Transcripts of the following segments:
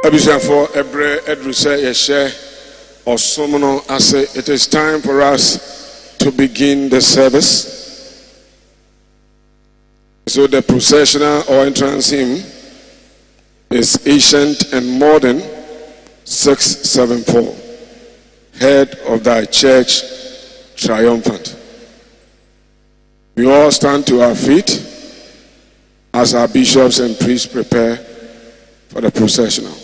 For Ebre Edruse Yeshe Osomono Ase, it is time for us to begin the service. So the processional or entrance hymn is ancient and modern 674. Head of thy church triumphant. We all stand to our feet as our bishops and priests prepare for the processional.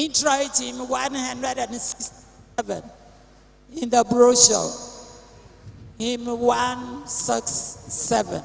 Introit hymn 167 in the brochure. Hymn 167.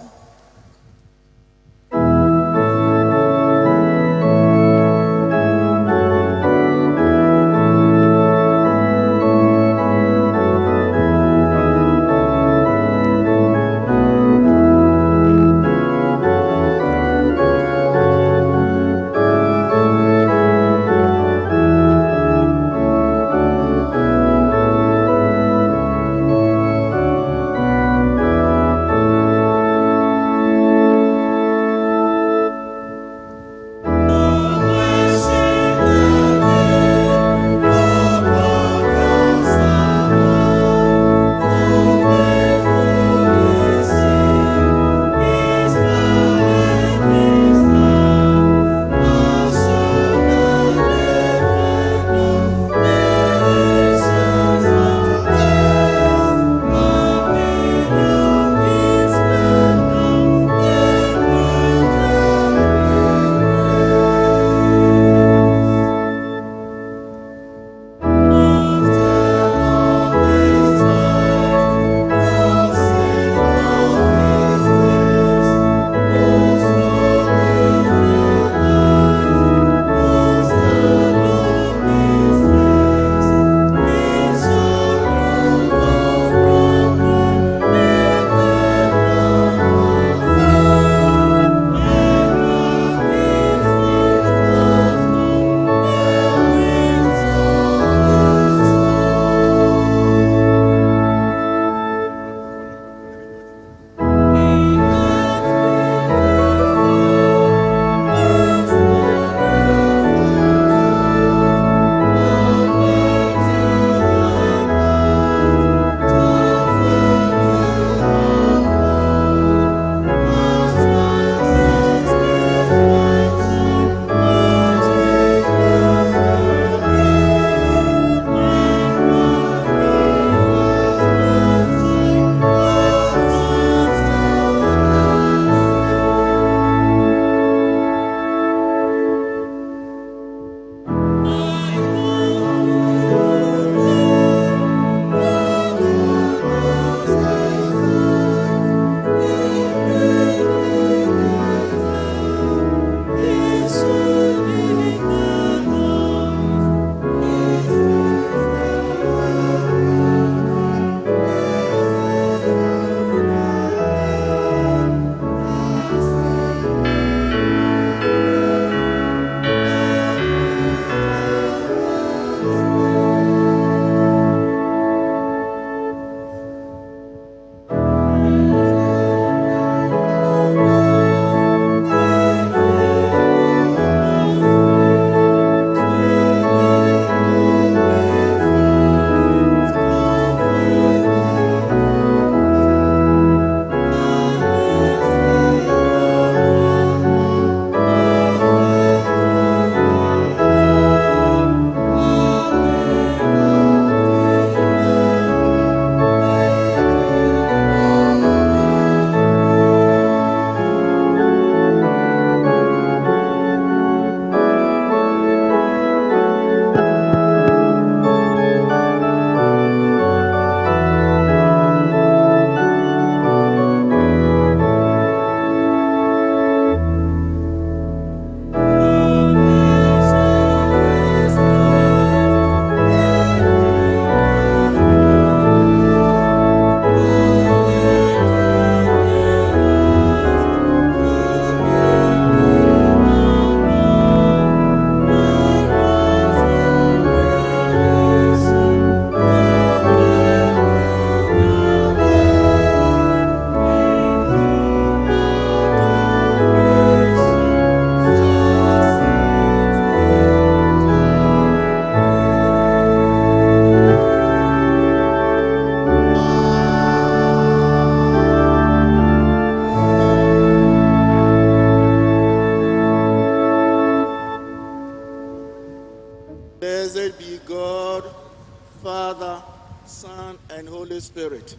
Spirit.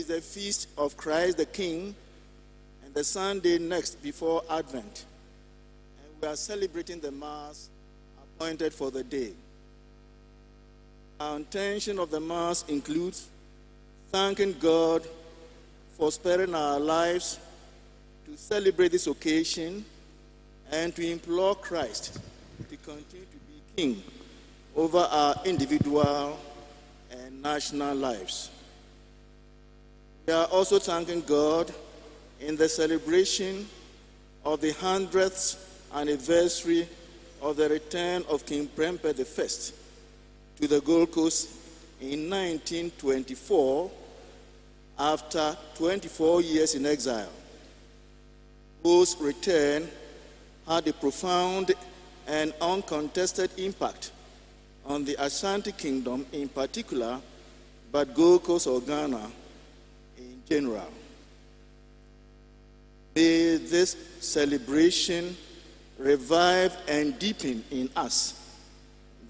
is the feast of Christ the King and the Sunday next before Advent. And we are celebrating the Mass appointed for the day. Our intention of the Mass includes thanking God for sparing our lives to celebrate this occasion and to implore Christ to continue to be King over our individual and national lives. We are also thanking God in the celebration of the 100th anniversary of the return of King Prempeh I to the Gold Coast in 1924 after 24 years in exile, whose return had a profound and uncontested impact on the Ashanti Kingdom in particular, but Gold Coast or Ghana in general. May this celebration revive and deepen in us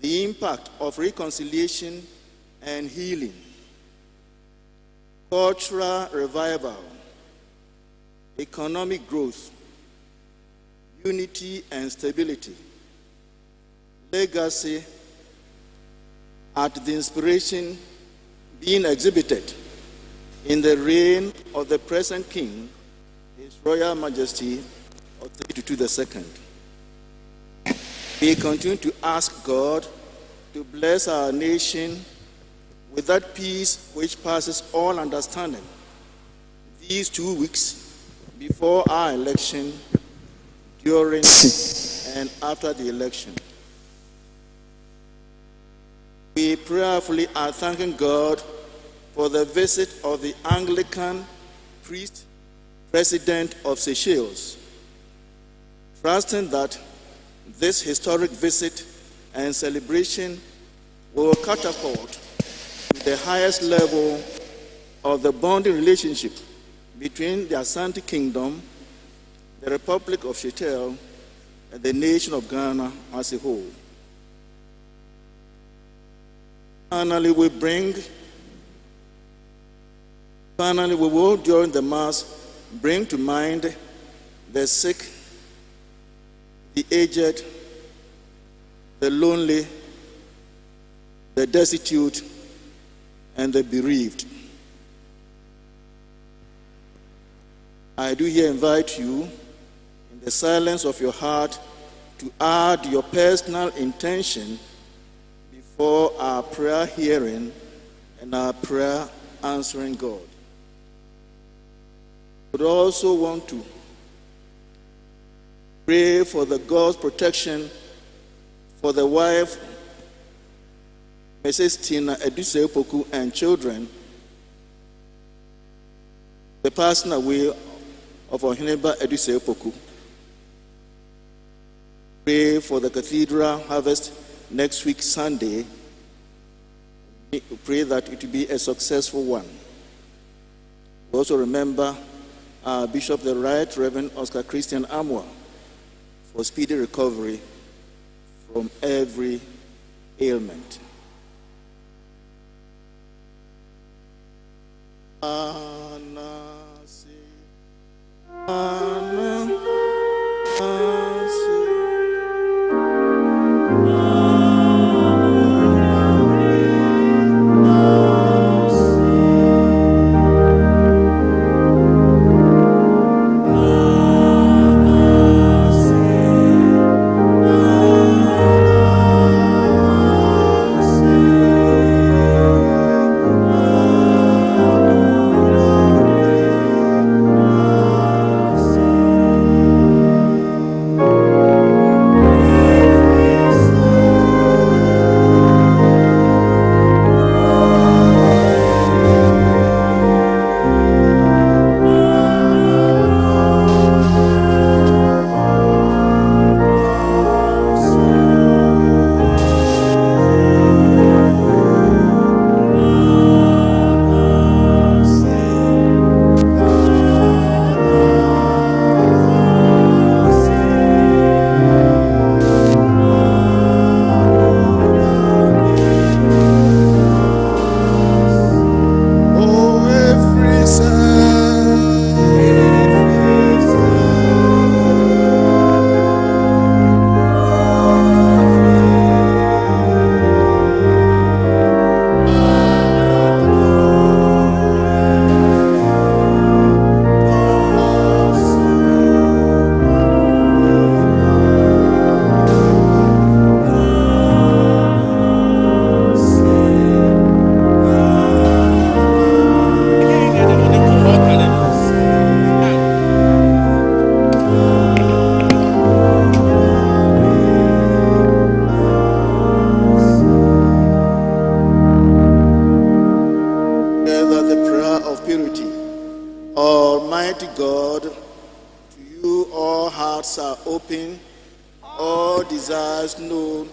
the impact of reconciliation and healing, cultural revival, economic growth, unity and stability, legacy at the inspiration being exhibited in the reign of the present King, His Royal Majesty Otetutu II. We continue to ask God to bless our nation with that peace which passes all understanding these 2 weeks before our election, during and after the election. We prayerfully are thanking God for the visit of the Anglican priest president of Seychelles, trusting that this historic visit and celebration will catapult to the highest level of the bonding relationship between the Ashanti Kingdom, the Republic of Seychelles, and the nation of Ghana as a whole. Finally, we will, during the Mass, bring to mind the sick, the aged, the lonely, the destitute, and the bereaved. I do here invite you, in the silence of your heart, to add your personal intention before our prayer hearing and our prayer answering God. We would also want to pray for the God's protection for the wife, Mrs. Tina Edusepoku, and children, the passing away of Oheneba Edusepoku. Pray for the cathedral harvest next week, Sunday. We pray that it will be a successful one. We also remember our Bishop the Right, Reverend Oscar Christian Amwa, for speedy recovery from every ailment. open, all desires known,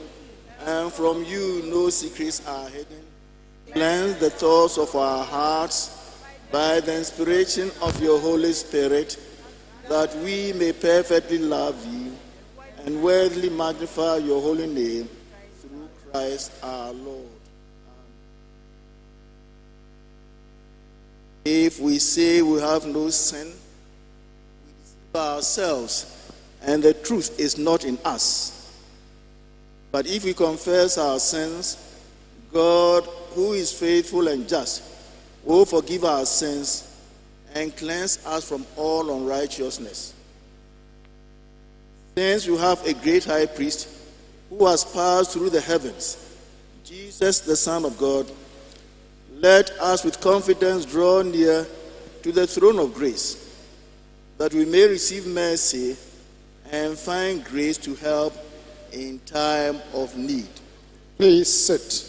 and from you no secrets are hidden. Cleanse the thoughts of our hearts by the inspiration of your Holy Spirit, that we may perfectly love you and worthily magnify your holy name through Christ our Lord. If we say we have no sin, we deceive ourselves, and the truth is not in us. But if we confess our sins, God, who is faithful and just, will forgive our sins and cleanse us from all unrighteousness. Since we have a great high priest who has passed through the heavens, Jesus, the Son of God, let us with confidence draw near to the throne of grace, that we may receive mercy and find grace to help in time of need. Please sit.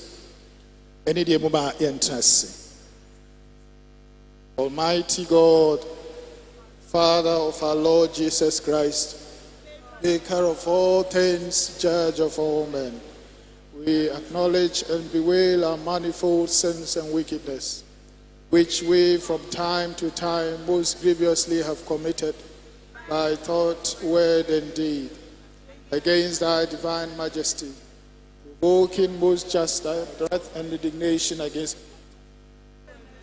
Almighty God, Father of our Lord Jesus Christ, Maker of all things, Judge of all men, we acknowledge and bewail our manifold sins and wickedness, which we from time to time most grievously have committed by thought, word, and deed, against thy divine majesty, provoking most just thy wrath and indignation against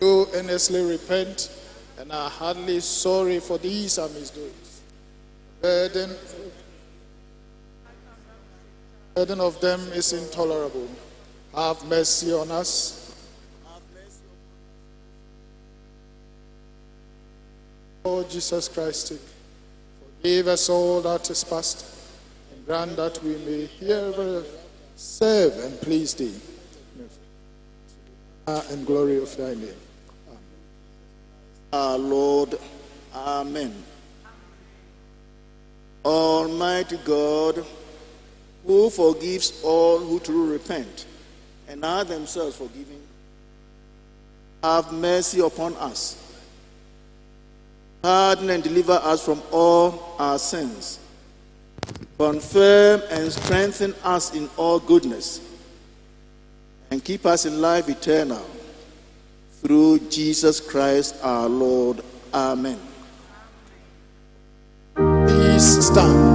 you. Earnestly repent and are heartily sorry for these our misdoings. Burden of them is intolerable. Have mercy on us. Lord Jesus Christ, forgive us all that is past, and grant that we may herever serve and please thee, and glory of thy name. Our Lord, Amen. Almighty God, who forgives all who truly repent and are themselves forgiven, have mercy upon us. Pardon and deliver us from all our sins. Confirm and strengthen us in all goodness, and keep us in life eternal. Through Jesus Christ our Lord. Amen. Please stand.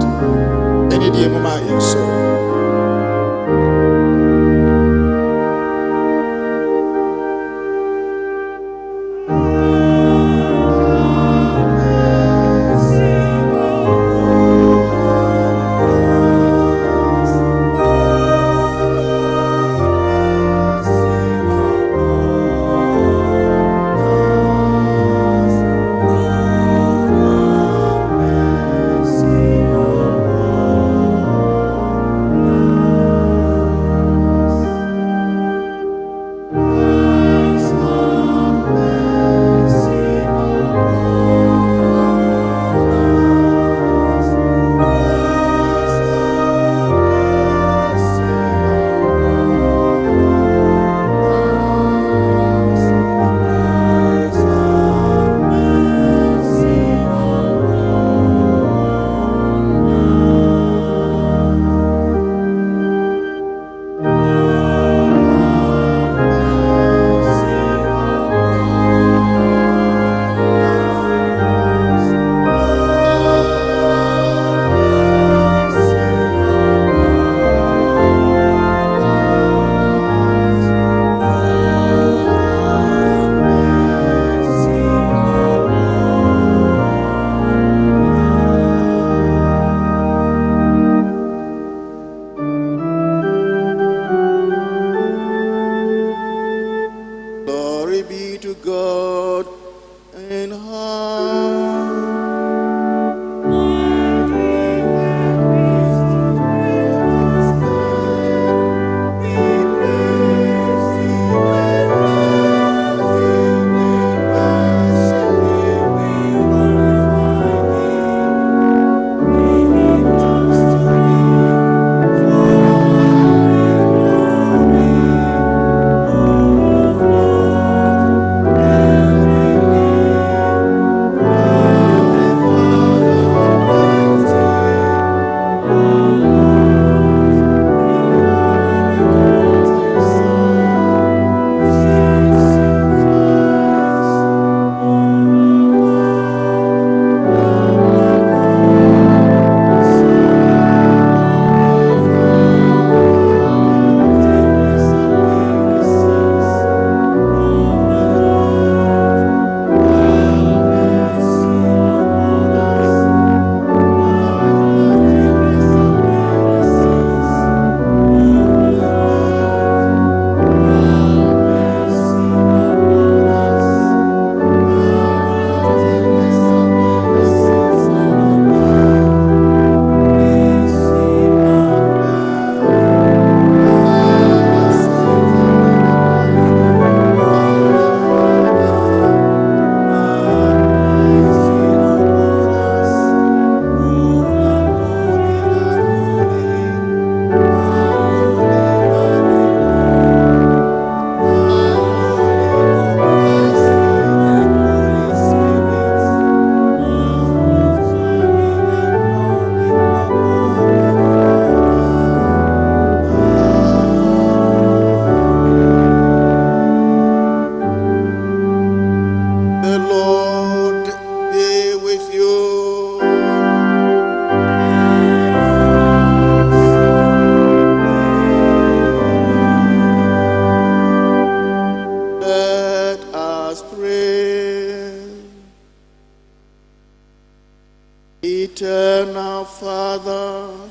Eternal Father,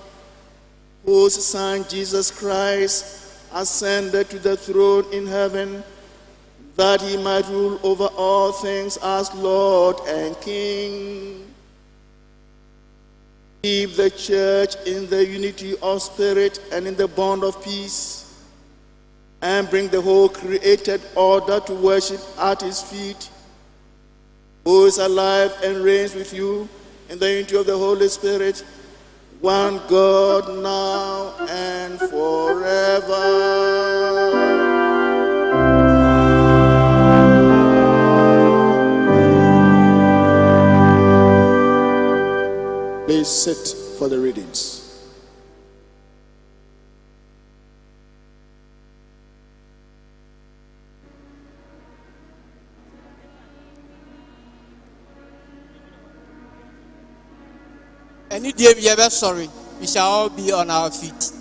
whose Son Jesus Christ ascended to the throne in heaven, that he might rule over all things as Lord and King. Keep the church in the unity of spirit and in the bond of peace, and bring the whole created order to worship at his feet, who is alive and reigns with you in the unity of the Holy Spirit, one God, now and forever. Please sit for the readings. Any day we ever sorry, we shall all be on our feet.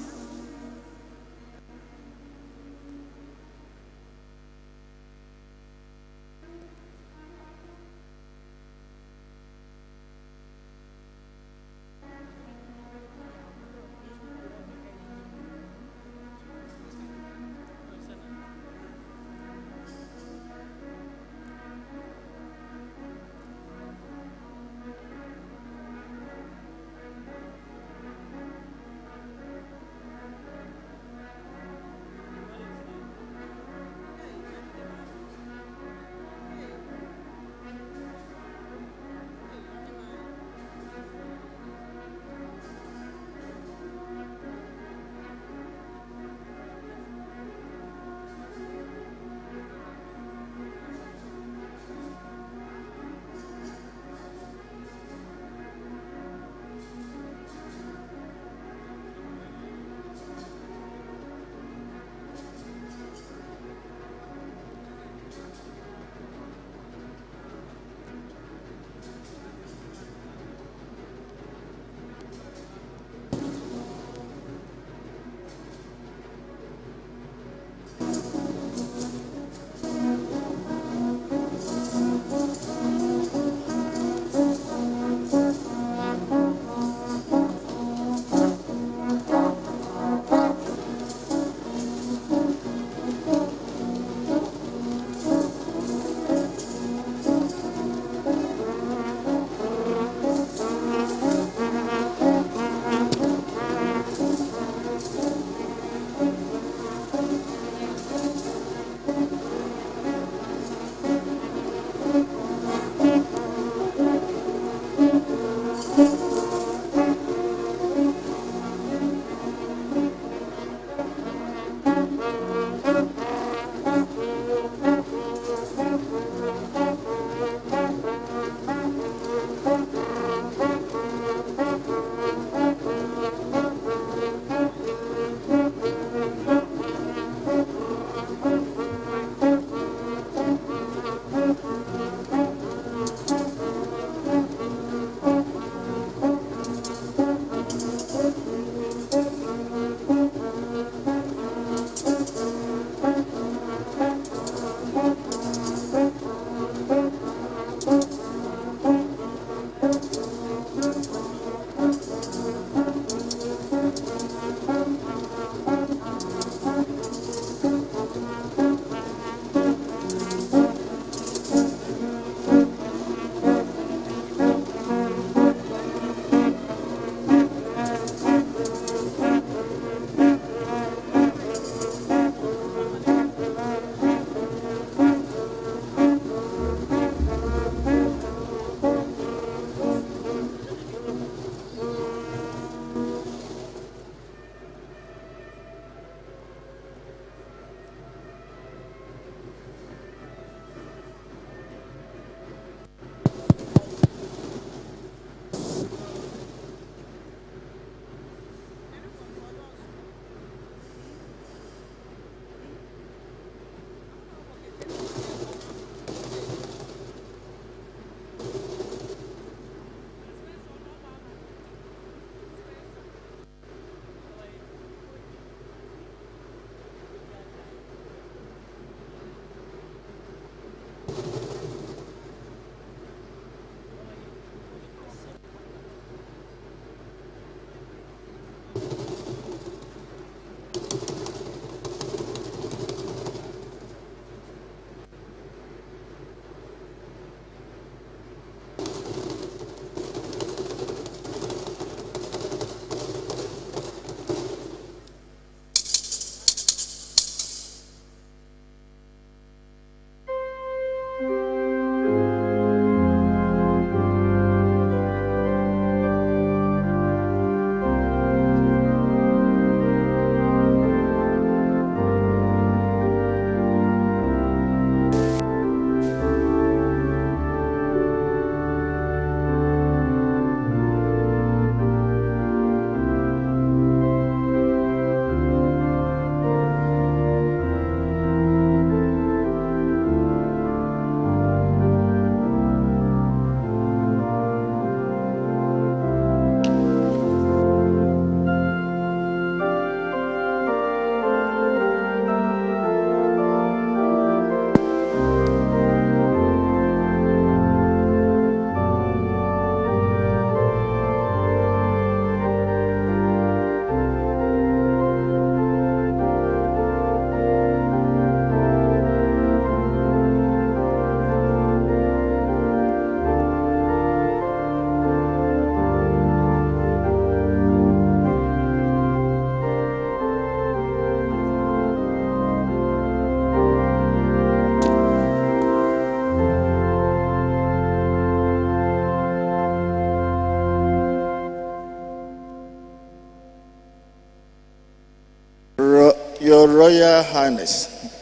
Royal Highness,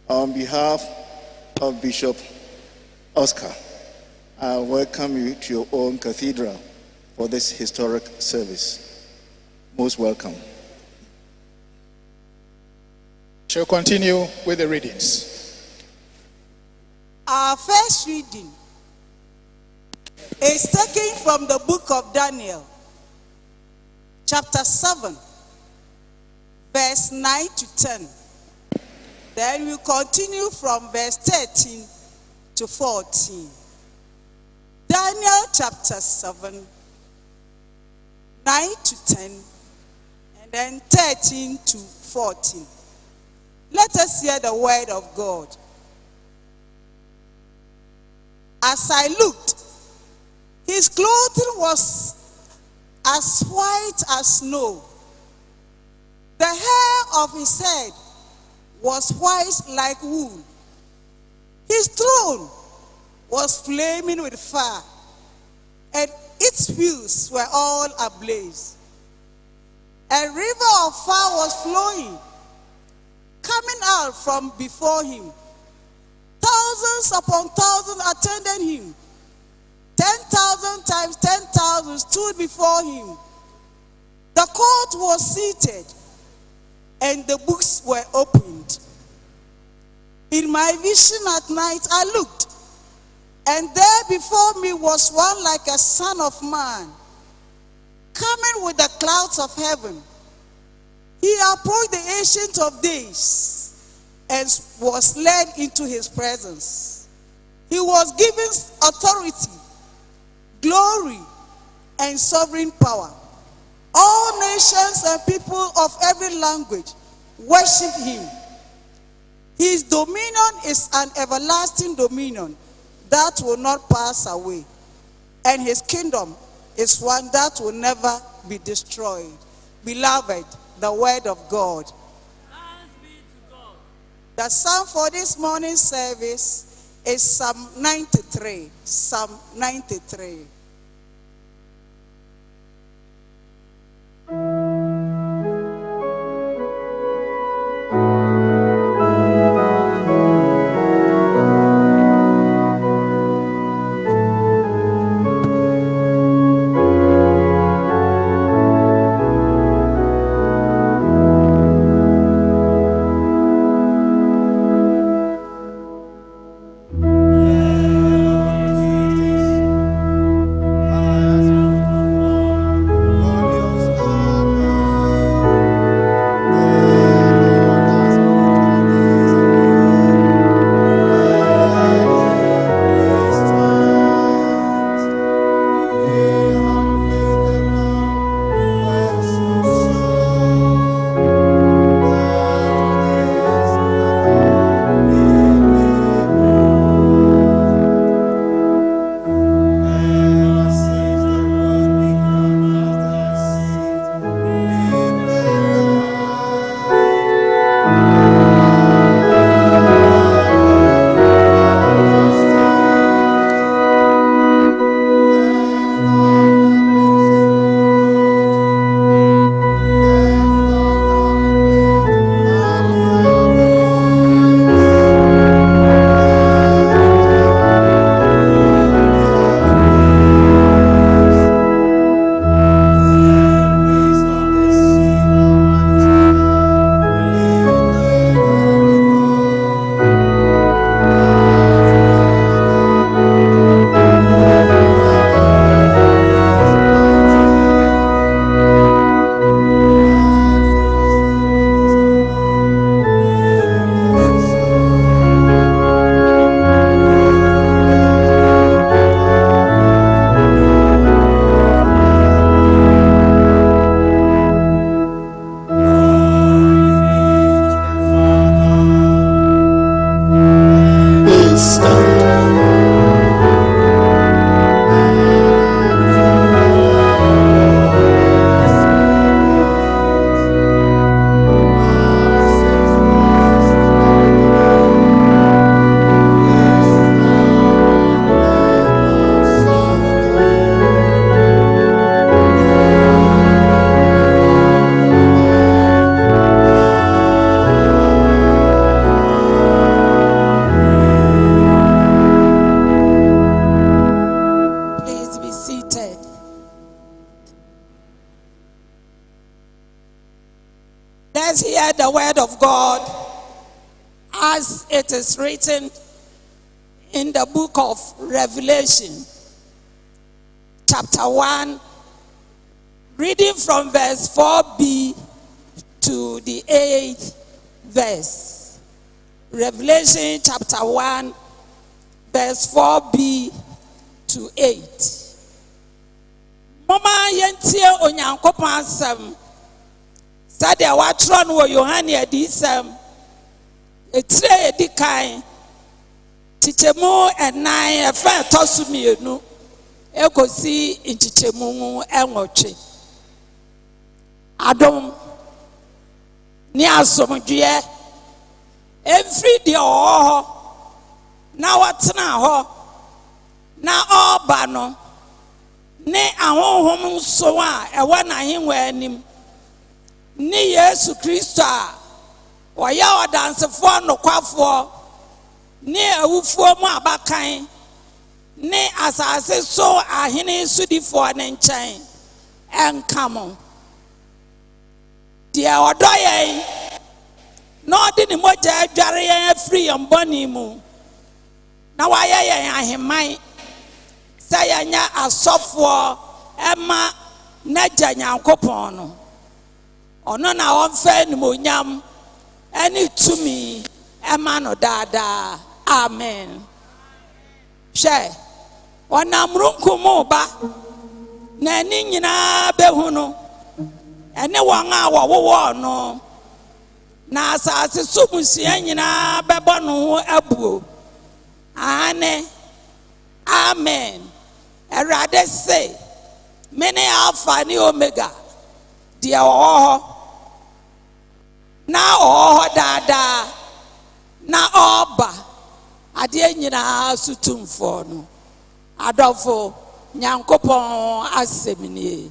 on behalf of Bishop Oscar, I welcome you to your own cathedral for this historic service. Most welcome. Shall continue with the readings. Our first reading is taken from the book of Daniel, chapter 7, verse 9 to 10. Then we continue from verse 13 to 14. Daniel chapter 7, 9 to 10, and then 13 to 14. Let us hear the word of God. As I looked, his clothing was as white as snow. The hair of his head was white like wool. His throne was flaming with fire, and its wheels were all ablaze. A river of fire was flowing, coming out from before him. Thousands upon thousands attended him. 10,000 times 10,000 stood before him. The court was seated, and the books were opened. In my vision at night I looked, and there before me was one like a son of man, coming with the clouds of heaven. He approached the Ancient of Days and was led into his presence. He was given authority, glory, and sovereign power. All nations and people of every language worship him. His dominion is an everlasting dominion that will not pass away, and his kingdom is one that will never be destroyed. Beloved, the word of God. Thanks be to God. The psalm for this morning's service is Psalm 93. Psalm 93. of God as it is written in the book of Revelation, chapter 1, reading from verse 4b to the 8th verse. Revelation chapter 1, verse 4b to 8. Mama yentie onyankopon asem sade watro no Yohane adisem etire edikan tichemu enan efa tosumienu ekosi ntichemu enwotwe adom ni asomdwe every day ho na watena ho na oba no ne ahonhom nso a ewa na henwa anim ni Yesu Kristo a oya odansefo nokwafo ni awufuo mu abakan ni asase so ahene sudifo ne nkyɛn enkamo dia odoye no de ni moja adware yan afiri yan boni mu na waye yan aheman sayanya asofo ema naja nyankopon no ono na onfe ni monyam ani tumi ema no dada amen she onamrunkumu ba na ni nyina behunu ene won a wo no na asase sumusia nyina bebo no abuo ane amen erade say many alpha ni omega dia oho na oho dada na oba ade nyina sutumfo no adofo nyankopon asemnie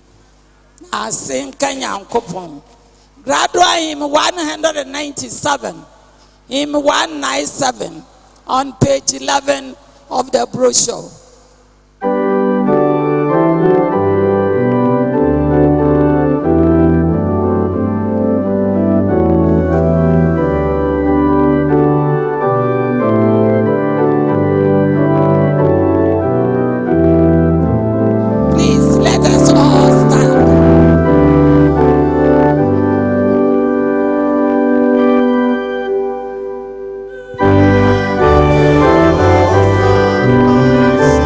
asenka nyankopon. Gradual hymn 197, hymn 197 on page 11 of the brochure. Please let us all stand. Yes.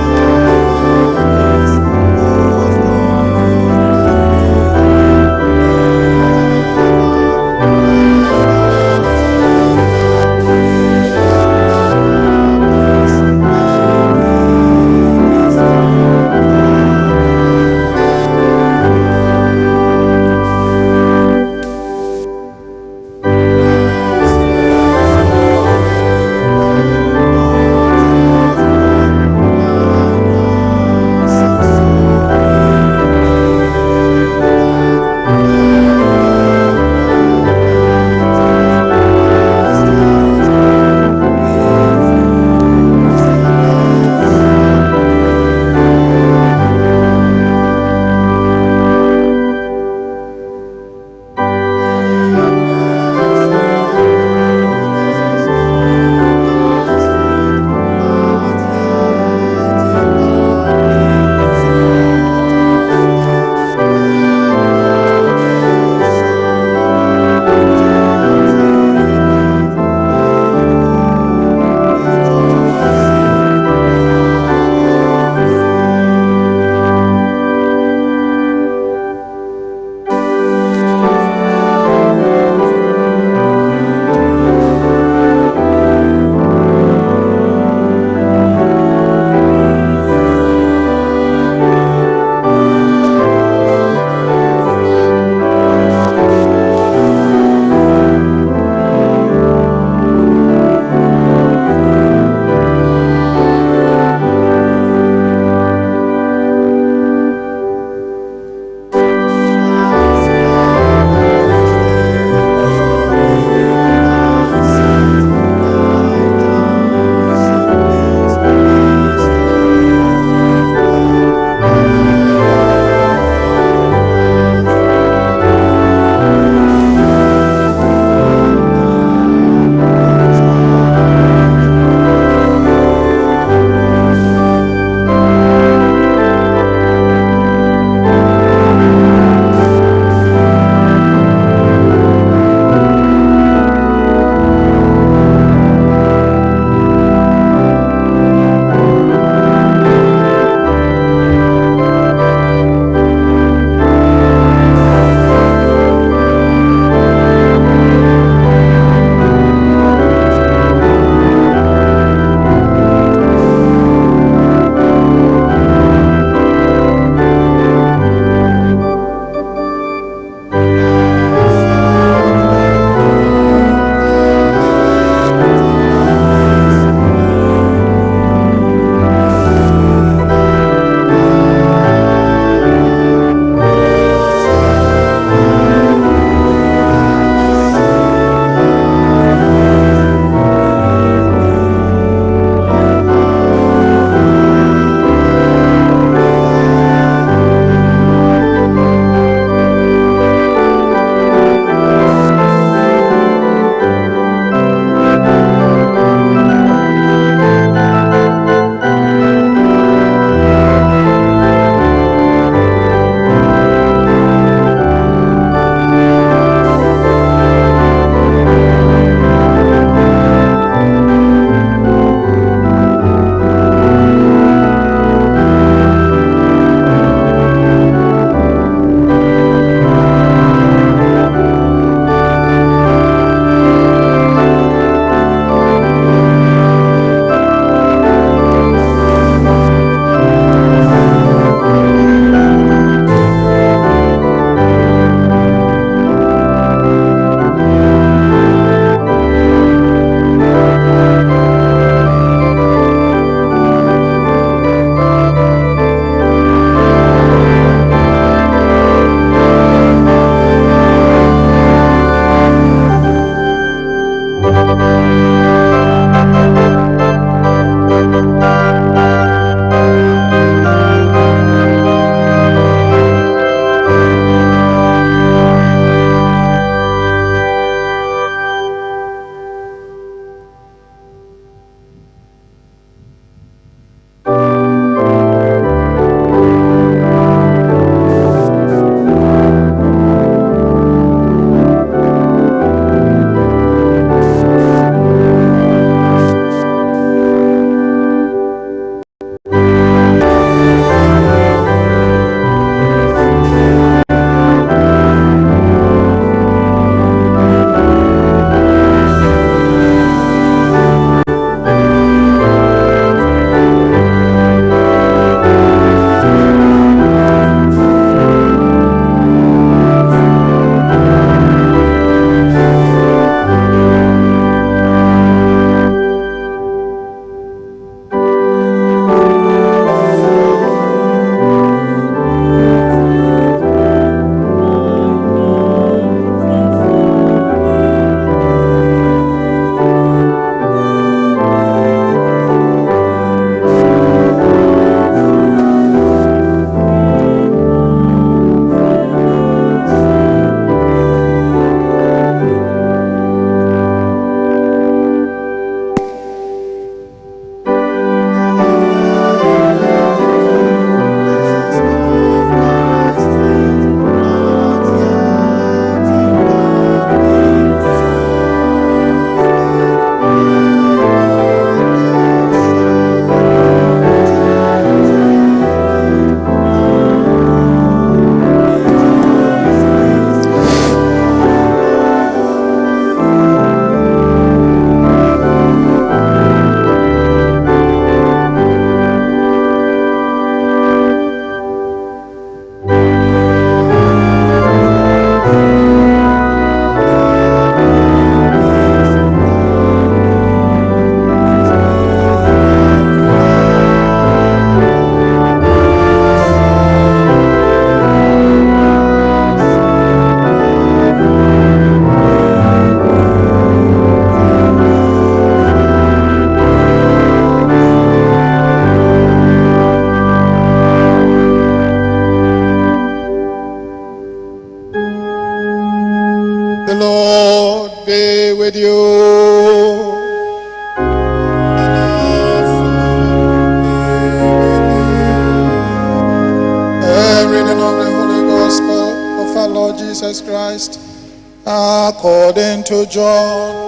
according to John.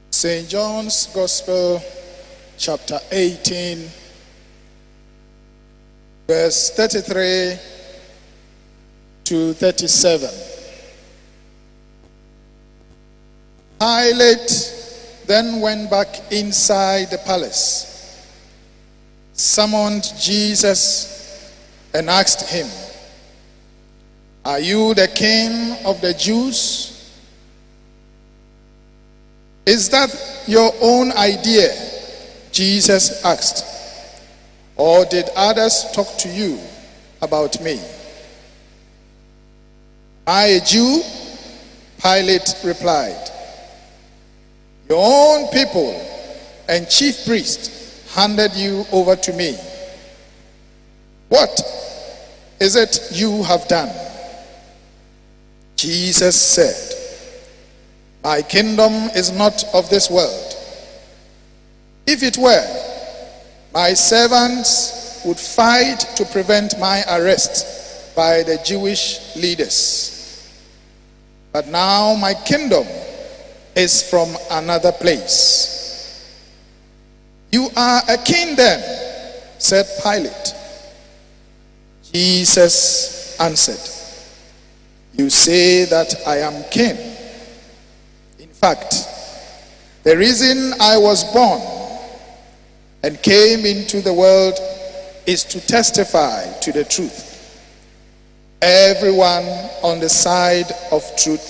St. John's Gospel, chapter 18, verse 33 to 37. Pilate then went back inside the palace, summoned Jesus, and asked him, "Are you the king of the Jews?" "Is that your own idea?" Jesus asked. "Or did others talk to you about me?" "Am I a Jew?" Pilate replied. "Your own people and chief priest handed you over to me. What is it you have done?" Jesus said, "My kingdom is not of this world. If it were, my servants would fight to prevent my arrest by the Jewish leaders. But now my kingdom is from another place." "You are a king then," said Pilate. Jesus answered, "You say that I am king. In fact, the reason I was born and came into the world is to testify to the truth. Everyone on the side of truth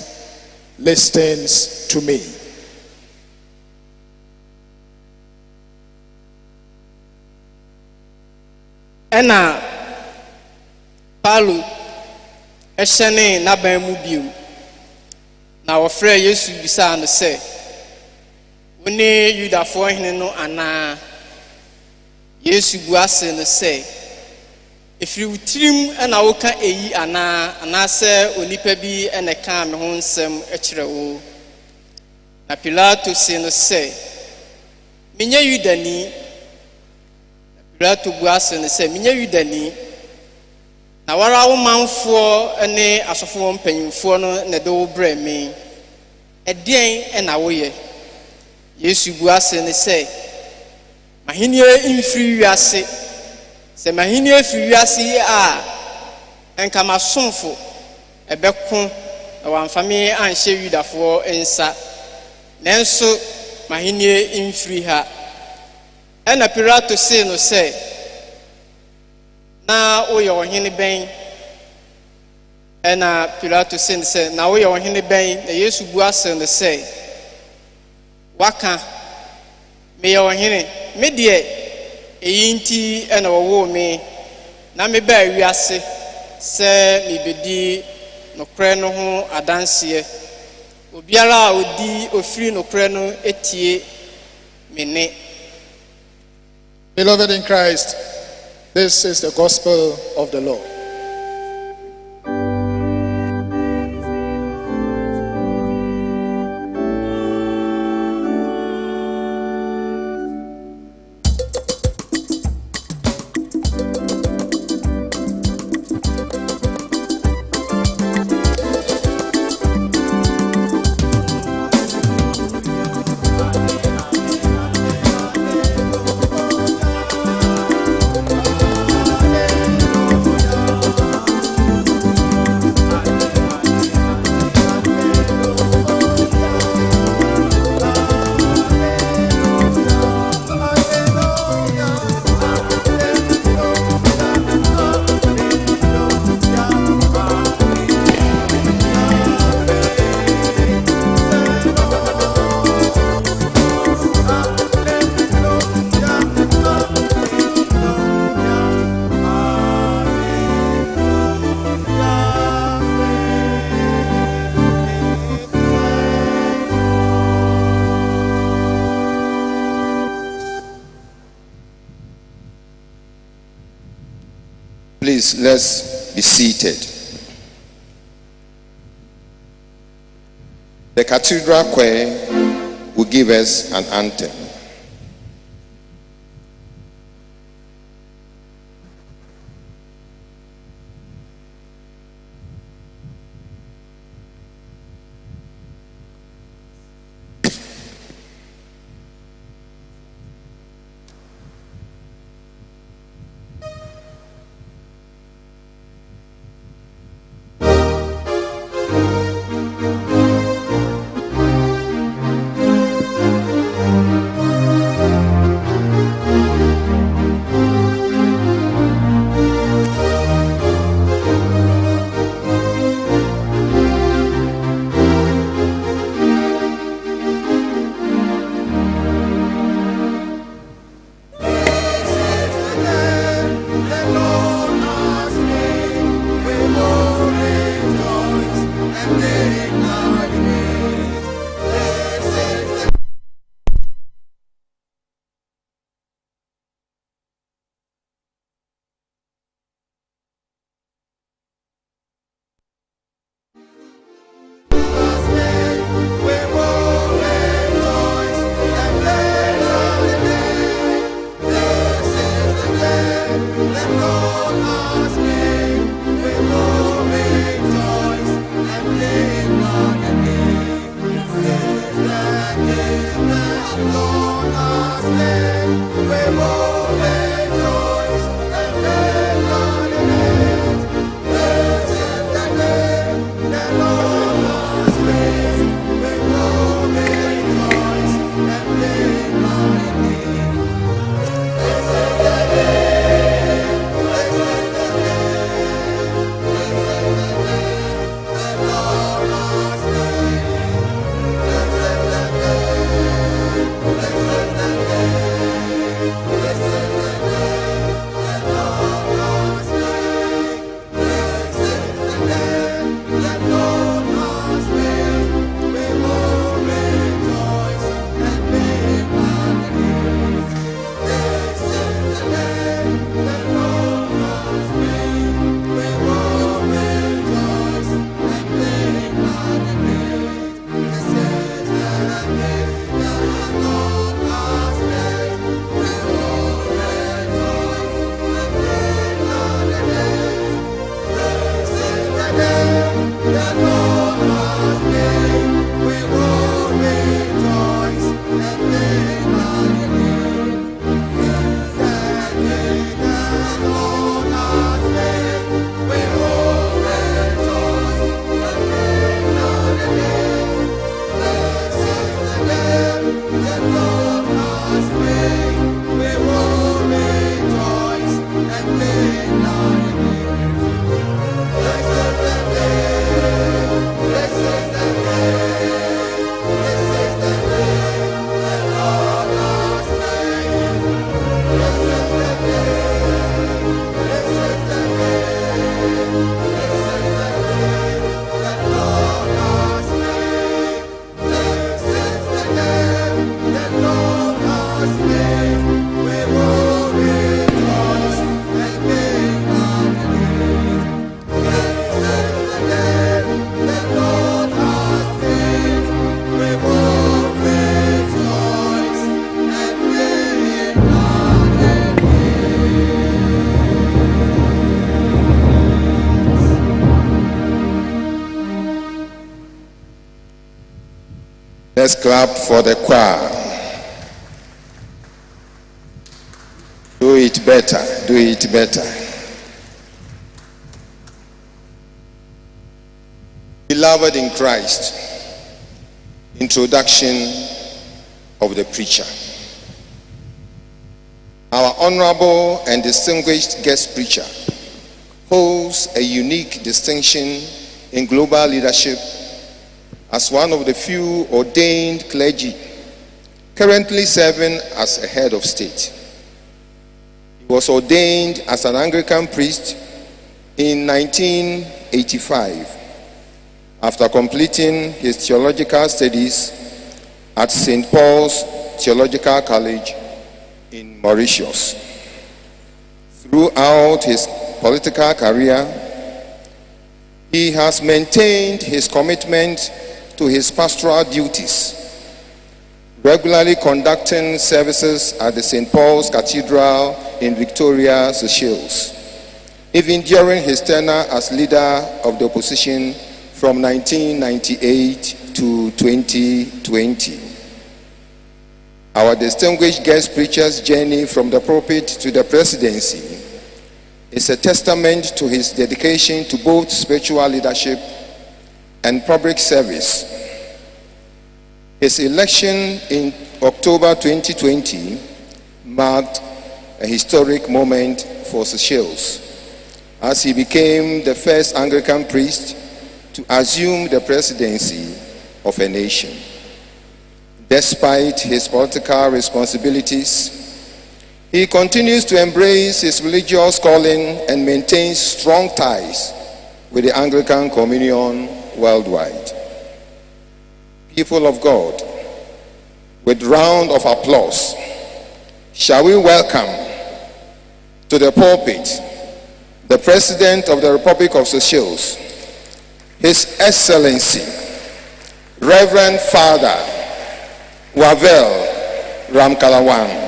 listens to me." Ɛna Paulo ɛhyɛne n'aban mu bio, na wɔfrɛ Yesu bisaa no sɛ, "Wo ne Yudafoɔ hene no anaa?" Yesu buase no sɛ, "Ɛfiri wo tirim ɛna woka eyi anaasɛ onipa bi ɛna ɛkaa me ho nsɛm ɛkyerɛ wo?" Na Pilato se no sɛ, "Menyɛ Yudani." Na Pilato buase no sɛ, "Menyɛ Yudani. Na wara wo manfoɔ ne asɔfoɔ mpanyimfoɔ no na de wo brɛ me. Ɛdeɛn ɛna woyɛ?" Yesu buase no sɛ, "M'ahenni mfiri wiase. Sɛ m'ahenni firi wiase yi a, ɛnka m'asomfo ɛbɛko na wɔamfa me anhyɛ Yudafoɔ nsa. Nanso m'ahenni mfiri ha." Ɛna Pilato se no sɛ, "Na woyɛ ɔhene bɛn?" Ɛna Pilato se no sɛ, "Na woyɛ ɔhene bɛn?" Na Yesu buase no sɛ, "Waka, meyɛ ɔhene. Me deɛ, eyi nti ɛna wɔwoo me, na mebaa wiase sɛ mebɛdi nokorɛ no ho adanseɛ. Obiara a odi ofiri nokorɛ no etie me ne." Beloved in Christ, this is the gospel of the Lord. Please, let's be seated. The Cathedral Choir will give us an anthem. Let's clap for the choir. Do it better. Do it better. Beloved in Christ, introduction of the preacher. Our honorable and distinguished guest preacher holds a unique distinction in global leadership as one of the few ordained clergy currently serving as a head of state. He was ordained as an Anglican priest in 1985 after completing his theological studies at St. Paul's Theological College in Mauritius. Throughout his political career, he has maintained his commitment to his pastoral duties, regularly conducting services at the St. Paul's Cathedral in Victoria, Seychelles, even during his tenure as leader of the opposition from 1998 to 2020. Our distinguished guest preacher's journey from the pulpit to the presidency is a testament to his dedication to both spiritual leadership and public service. His election in October 2020 marked a historic moment for Seychelles, as he became the first Anglican priest to assume the presidency of a nation. Despite his political responsibilities, he continues to embrace his religious calling and maintains strong ties with the Anglican Communion worldwide. People of God, with round of applause, shall we welcome to the pulpit the President of the Republic of Seychelles, His Excellency, Reverend Father Wavel Ramkalawan.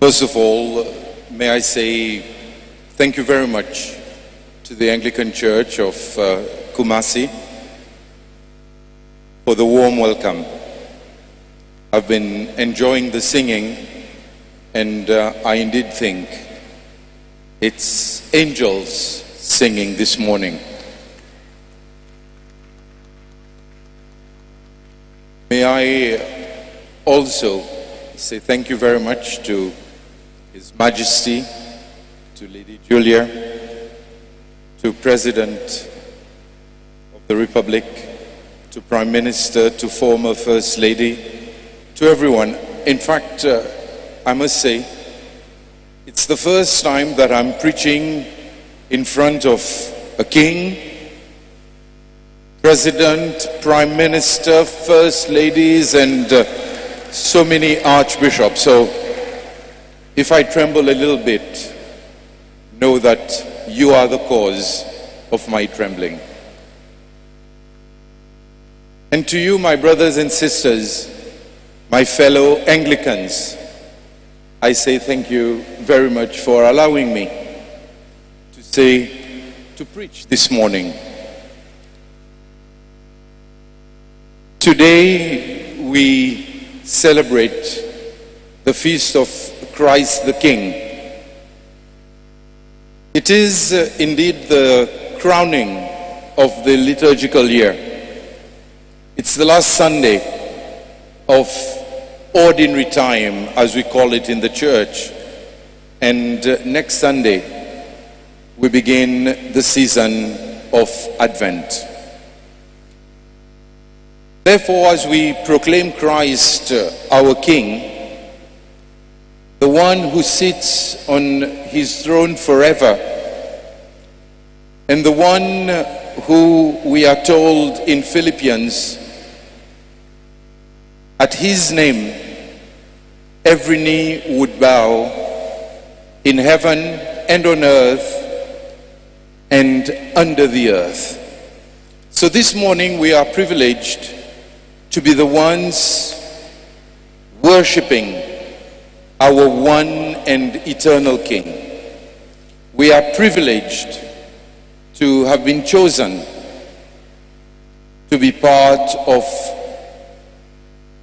First of all, may I say thank you very much to the Anglican Church of Kumasi for the warm welcome. I've been enjoying the singing, and I indeed think it's angels singing this morning. May I also say thank you very much to His Majesty, to Lady Julia, to President of the Republic, to Prime Minister, to former First Lady, to everyone. In fact, I must say, it's the first time that I'm preaching in front of a king, President, Prime Minister, First Ladies, and so many archbishops. So if I tremble a little bit, know that you are the cause of my trembling. And to you, my brothers and sisters, my fellow Anglicans, I say thank you very much for allowing me to preach this morning. Today we celebrate the feast of Christ the King. It is indeed the crowning of the liturgical year. It's the last Sunday of ordinary time, as we call it in the church. And next Sunday, we begin the season of Advent. Therefore, as we proclaim Christ our King, the one who sits on his throne forever, and the one who we are told in Philippians, at his name every knee would bow in heaven and on earth and under the earth. So this morning we are privileged to be the ones worshiping our one and eternal King. We are privileged to have been chosen to be part of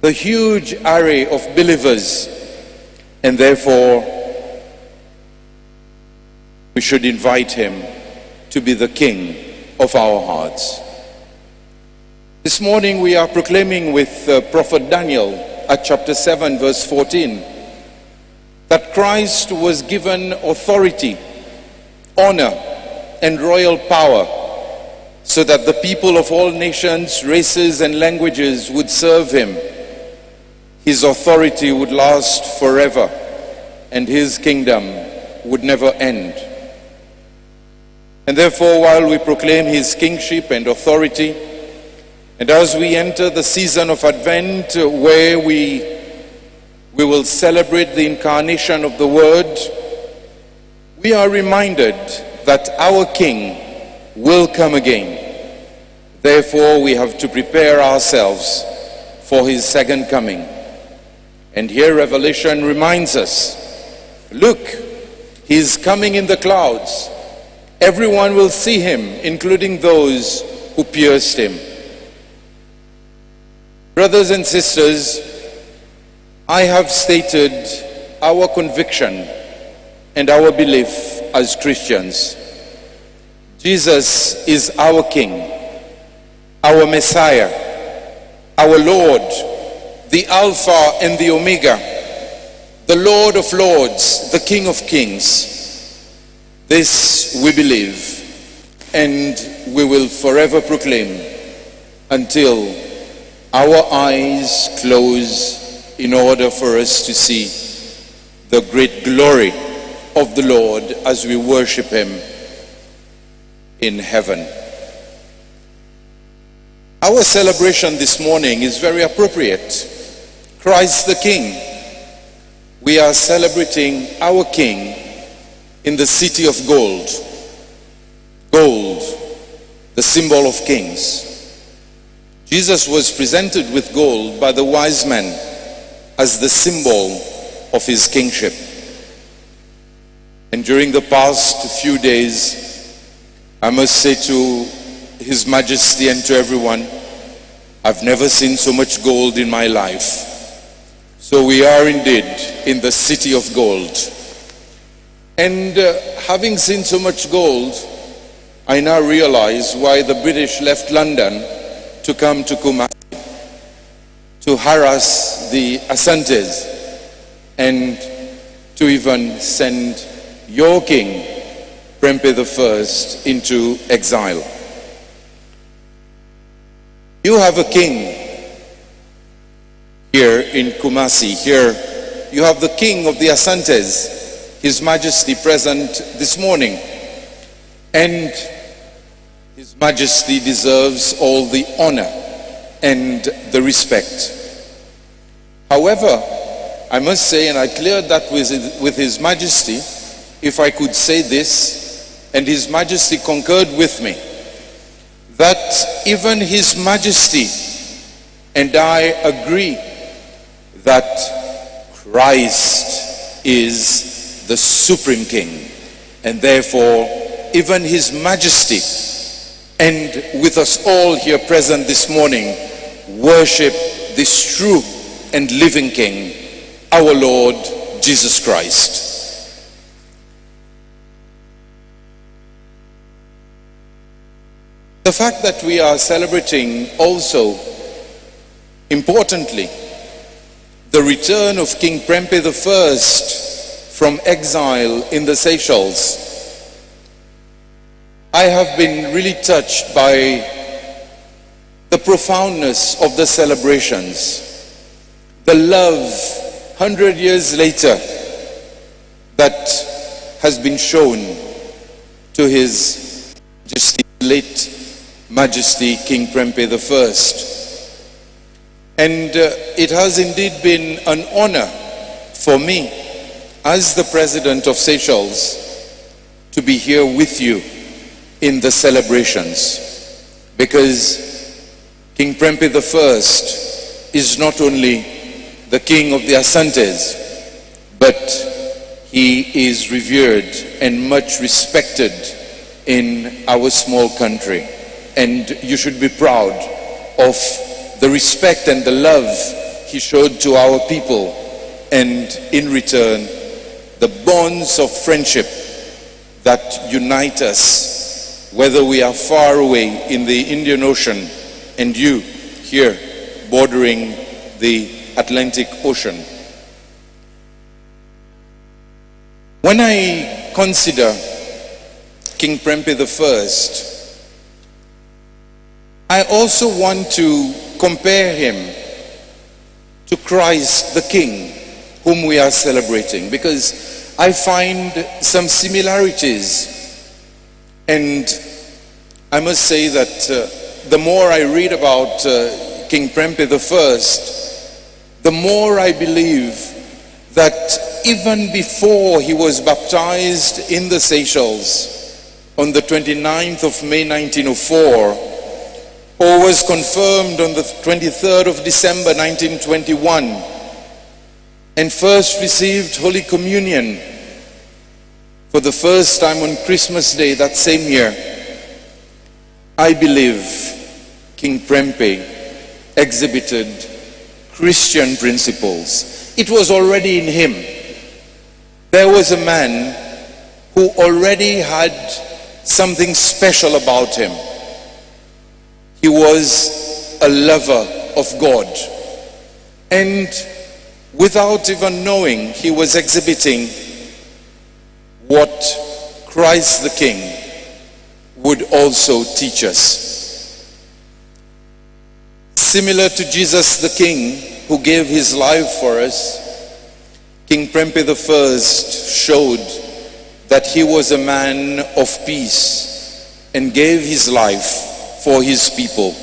the huge array of believers, and therefore we should invite him to be the King of our hearts. This morning we are proclaiming with Prophet Daniel at chapter 7 verse 14 that Christ was given authority honor, and royal power, so that the people of all nations, races, and languages would serve him. His authority would last forever, and his kingdom would never end. And therefore, while we proclaim his kingship and authority, and as we enter the season of Advent, where we will celebrate the incarnation of the Word, we are reminded that our King will come again. Therefore, we have to prepare ourselves for his second coming. And here Revelation reminds us, look, he is coming in the clouds. Everyone will see him, including those who pierced him. Brothers and sisters, I have stated our conviction and our belief as Christians. Jesus is our King, our Messiah, our Lord, the Alpha and the Omega, the Lord of Lords, the King of Kings. This we believe, and we will forever proclaim until our eyes close in order for us to see the great glory of the Lord as we worship him in heaven. Our celebration this morning is very appropriate. Christ the King. We are celebrating our King in the city of gold. Gold, the symbol of kings. Jesus was presented with gold by the wise men as the symbol of his kingship. And during the past few days, I must say to His Majesty and to everyone, I've never seen so much gold in my life. So we are indeed in the city of gold. And having seen so much gold, I now realize why the British left London to come to Kumasi to harass the Asantes and to even send your king, Prempeh I, into exile. You have a king here in Kumasi. Here you have the king of the Asantes, His Majesty, present this morning. And His Majesty deserves all the honor and the respect. However, I must say, and I cleared that with His Majesty, if I could say this, and His Majesty concurred with me, that even His Majesty and I agree that Christ is the Supreme King, and therefore even His Majesty and with us all here present this morning worship this true and living King, our Lord Jesus Christ. The fact that we are celebrating also, importantly, the return of King Prempeh I from exile in the Seychelles, I have been really touched by the profoundness of the celebrations, the love 100 years later that has been shown to His late Majesty King Prempeh I. And it has indeed been an honor for me as the President of Seychelles to be here with you in the celebrations, because King Prempeh I is not only the king of the Asantes, but he is revered and much respected in our small country. And you should be proud of the respect and the love he showed to our people, and in return, the bonds of friendship that unite us, whether we are far away in the Indian Ocean and you here bordering the Atlantic Ocean. When I consider King Prempeh I, I also want to compare him to Christ the King, whom we are celebrating, because I find some similarities. And I must say that the more I read about King Prempeh the more I believe that even before he was baptized in the Seychelles on the 29th of May 1904, or was confirmed on the 23rd of December 1921, and first received Holy Communion for the first time on Christmas Day that same year, I believe King Prempeh exhibited Christian principles. It was already in him. There was a man who already had something special about him. He was a lover of God. And without even knowing, he was exhibiting what Christ the King would also teach us. Similar to Jesus the King, who gave his life for us, King Prempeh showed that he was a man of peace and gave his life for his people.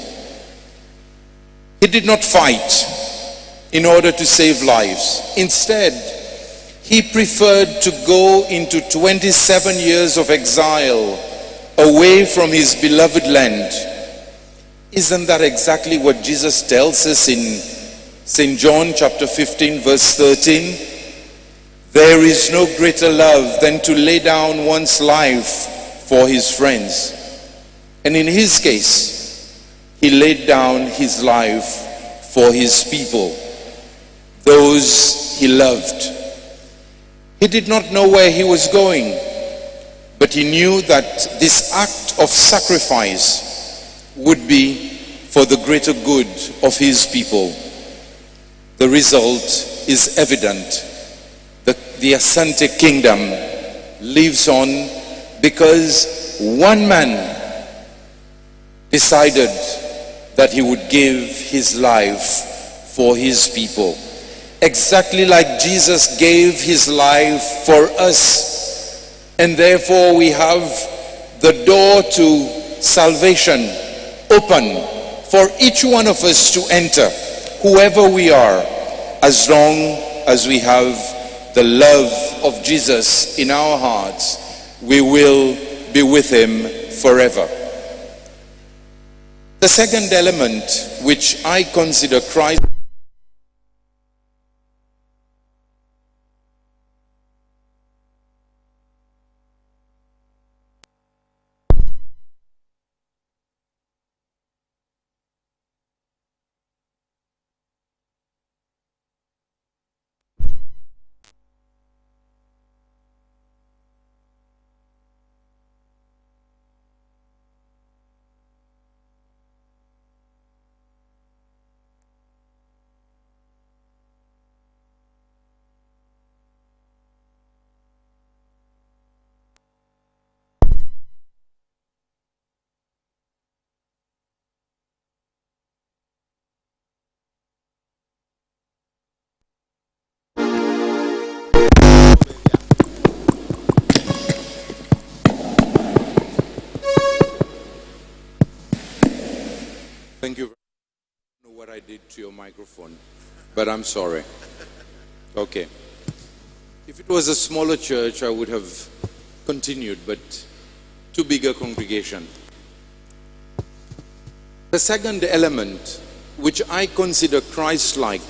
He did not fight in order to save lives. Instead, he preferred to go into 27 years of exile away from his beloved land. Isn't that exactly what Jesus tells us in St. John chapter 15 verse 13? There is no greater love than to lay down one's life for his friends. And in his case, he laid down his life for his people, those he loved. He did not know where he was going, but he knew that this act of sacrifice would be for the greater good of his people. The result is evident. The Asante kingdom lives on because one man decided that he would give his life for his people. Exactly like Jesus gave his life for us. And therefore we have the door to salvation open for each one of us to enter, whoever we are, as long as we have the love of Jesus in our hearts, we will be with him forever. The second element which I consider Christ Thank you. I don't know what I did to your microphone, but I'm sorry. Okay. If it was a smaller church, I would have continued, but too big a congregation. The second element, which I consider Christ-like,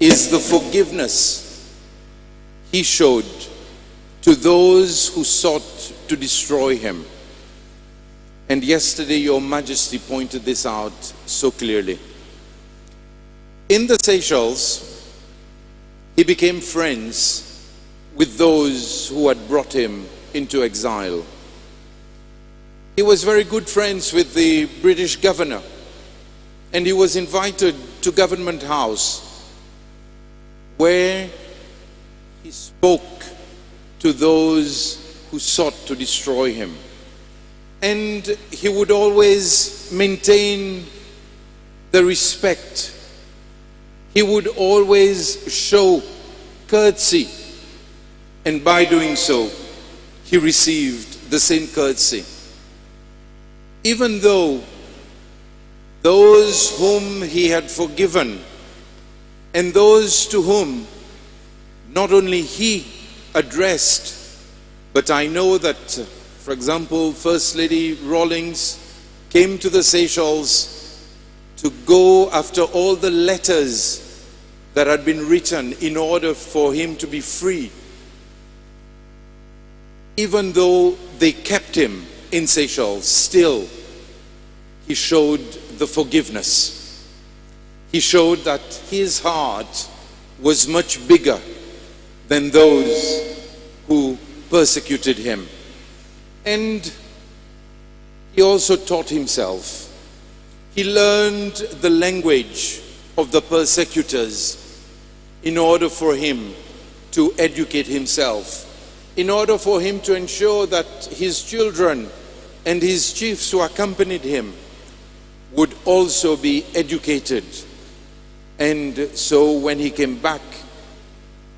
is the forgiveness he showed to those who sought to destroy him. And yesterday, Your Majesty pointed this out so clearly. In the Seychelles, he became friends with those who had brought him into exile. He was very good friends with the British governor, and he was invited to Government House, where he spoke to those who sought to destroy him. And he would always maintain the respect. He would always show courtesy. And by doing so, he received the same courtesy. Even though those whom he had forgiven and those to whom not only he addressed, but I know that, for example, First Lady Rawlings came to the Seychelles to go after all the letters that had been written in order for him to be free. Even though they kept him in Seychelles, still he showed the forgiveness. He showed that his heart was much bigger than those who persecuted him. And he also taught himself. He learned the language of the persecutors in order for him to educate himself, in order for him to ensure that his children and his chiefs who accompanied him would also be educated. And so when he came back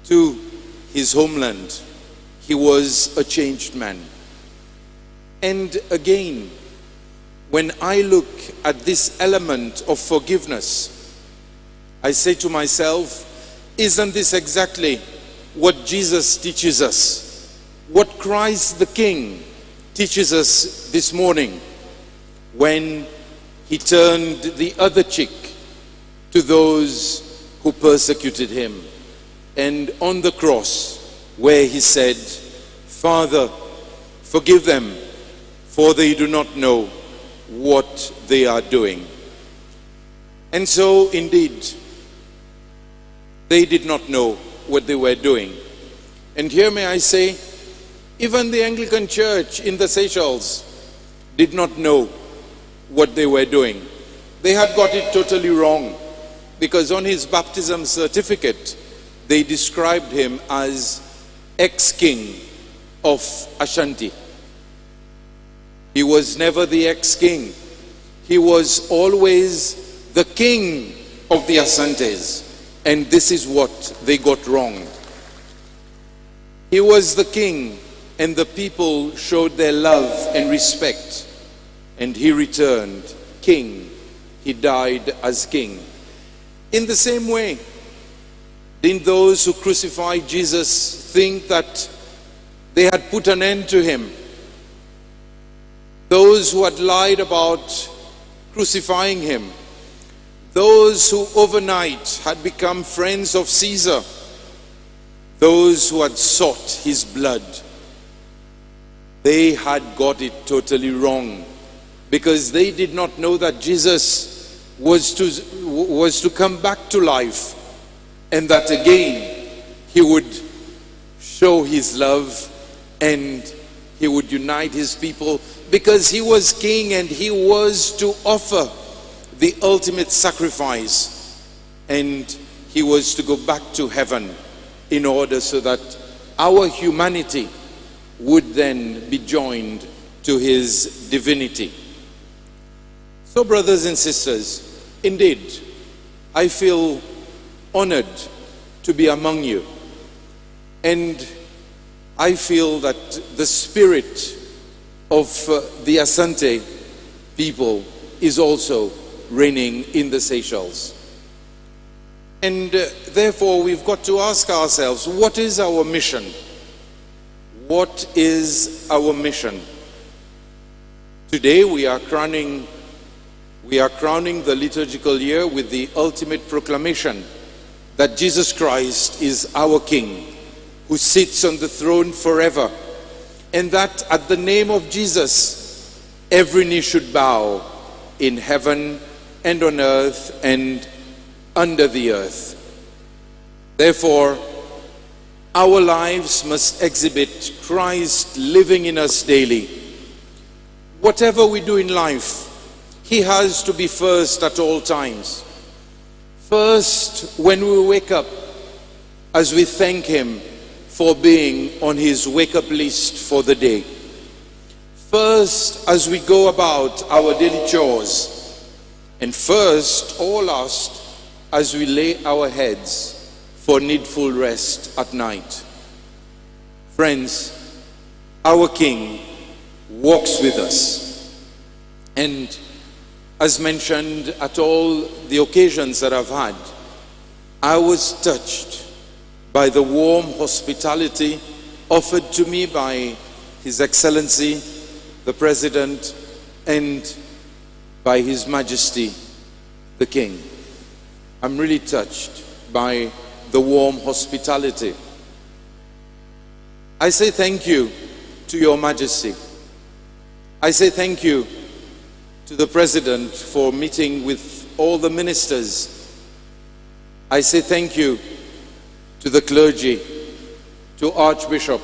to his homeland, he was a changed man. And again, when I look at this element of forgiveness, I say to myself, isn't this exactly what Jesus teaches us? What Christ the King teaches us this morning when he turned the other cheek to those who persecuted him, and on the cross where he said, Father, forgive them, for they do not know what they are doing. And so indeed, they did not know what they were doing. And here may I say, even the Anglican Church in the Seychelles did not know what they were doing. They had got it totally wrong, because on his baptism certificate, they described him as ex-king of Ashanti. He was never the ex-king. He was always the king of the Asantes. And this is what they got wrong. He was the king, and the people showed their love and respect. And he returned king. He died as king. In the same way, didn't those who crucified Jesus think that they had put an end to him? Those who had lied about crucifying him, those who overnight had become friends of Caesar, those who had sought his blood, they had got it totally wrong, because they did not know that Jesus was to come back to life, and that again he would show his love and he would unite his people, because he was king and he was to offer the ultimate sacrifice, and he was to go back to heaven in order so that our humanity would then be joined to his divinity. So, brothers and sisters, indeed, I feel honored to be among you, and I feel that the spirit of the Asante people is also reigning in the Seychelles. And therefore, we've got to ask ourselves, what is our mission? What is our mission? Today we are crowning the liturgical year with the ultimate proclamation that Jesus Christ is our King, who sits on the throne forever, and that at the name of Jesus, every knee should bow in heaven and on earth and under the earth. Therefore, our lives must exhibit Christ living in us daily. Whatever we do in life, he has to be first at all times. First, when we wake up, as we thank him for being on his wake-up list for the day. First, as we go about our daily chores, and first, all last, as we lay our heads for needful rest at night. Friends, our King walks with us. And as mentioned at all the occasions that I've had, I was touched by the warm hospitality offered to me by His Excellency, the President, and by His Majesty, the King. I'm really touched by the warm hospitality. I say thank you to Your Majesty. I say thank you to the President for meeting with all the ministers. I say thank you to the clergy, to Archbishop,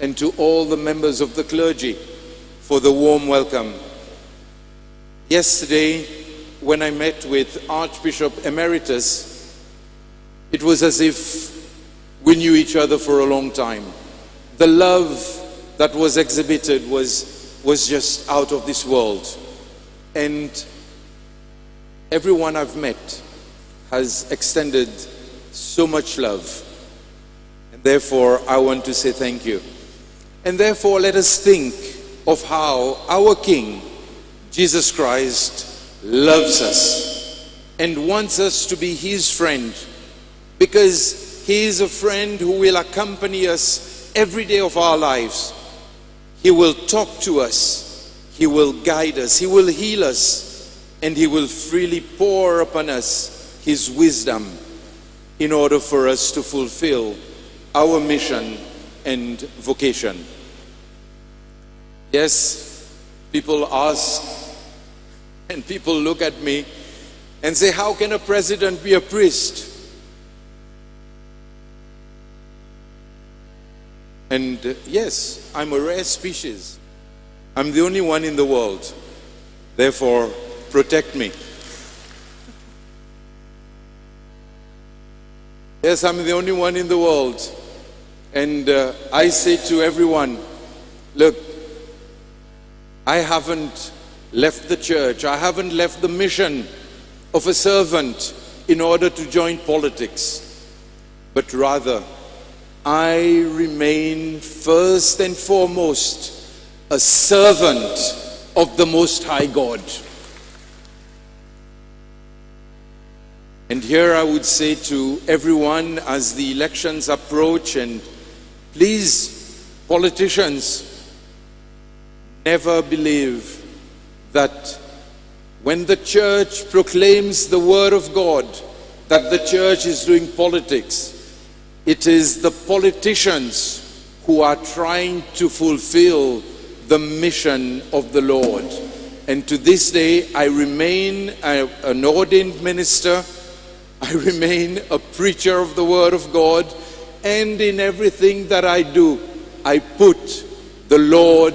and to all the members of the clergy for the warm welcome. Yesterday, when I met with Archbishop Emeritus, it was as if we knew each other for a long time. The love that was exhibited was just out of this world. And everyone I've met has extended so much love. And therefore, I want to say thank you. And therefore, let us think of how our King, Jesus Christ, loves us and wants us to be His friend, because He is a friend who will accompany us every day of our lives. He will talk to us. He will guide us, He will heal us, and He will freely pour upon us His wisdom in order for us to fulfill our mission and vocation. Yes, people ask and people look at me and say, how can a president be a priest? And yes, I'm a rare species. I'm the only one in the world. Therefore, protect me. Yes, I'm the only one in the world. And I say to everyone, look, I haven't left the church. I haven't left the mission of a servant in order to join politics. But rather, I remain first and foremost a servant of the Most High God. And here I would say to everyone as the elections approach, and please, politicians, never believe that when the church proclaims the word of God, that the church is doing politics. It is the politicians who are trying to fulfill the mission of the Lord. And to this day, I remain an ordained minister. I remain a preacher of the Word of God. And in everything that I do, I put the Lord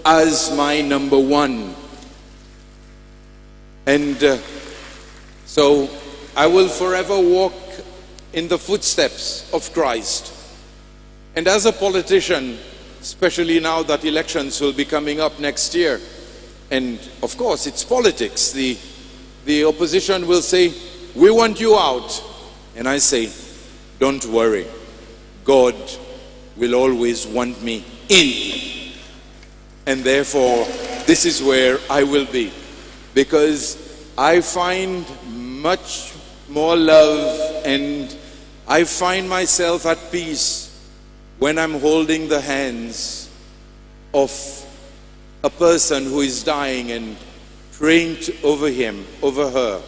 as my number one. And so I will forever walk in the footsteps of Christ. And as a politician, especially now that elections will be coming up next year, and of course it's politics, the opposition will say, we want you out. And I say, don't worry, God will always want me in. And therefore, this is where I will be, because I find much more love and I find myself at peace when I'm holding the hands of a person who is dying and praying over him, over her.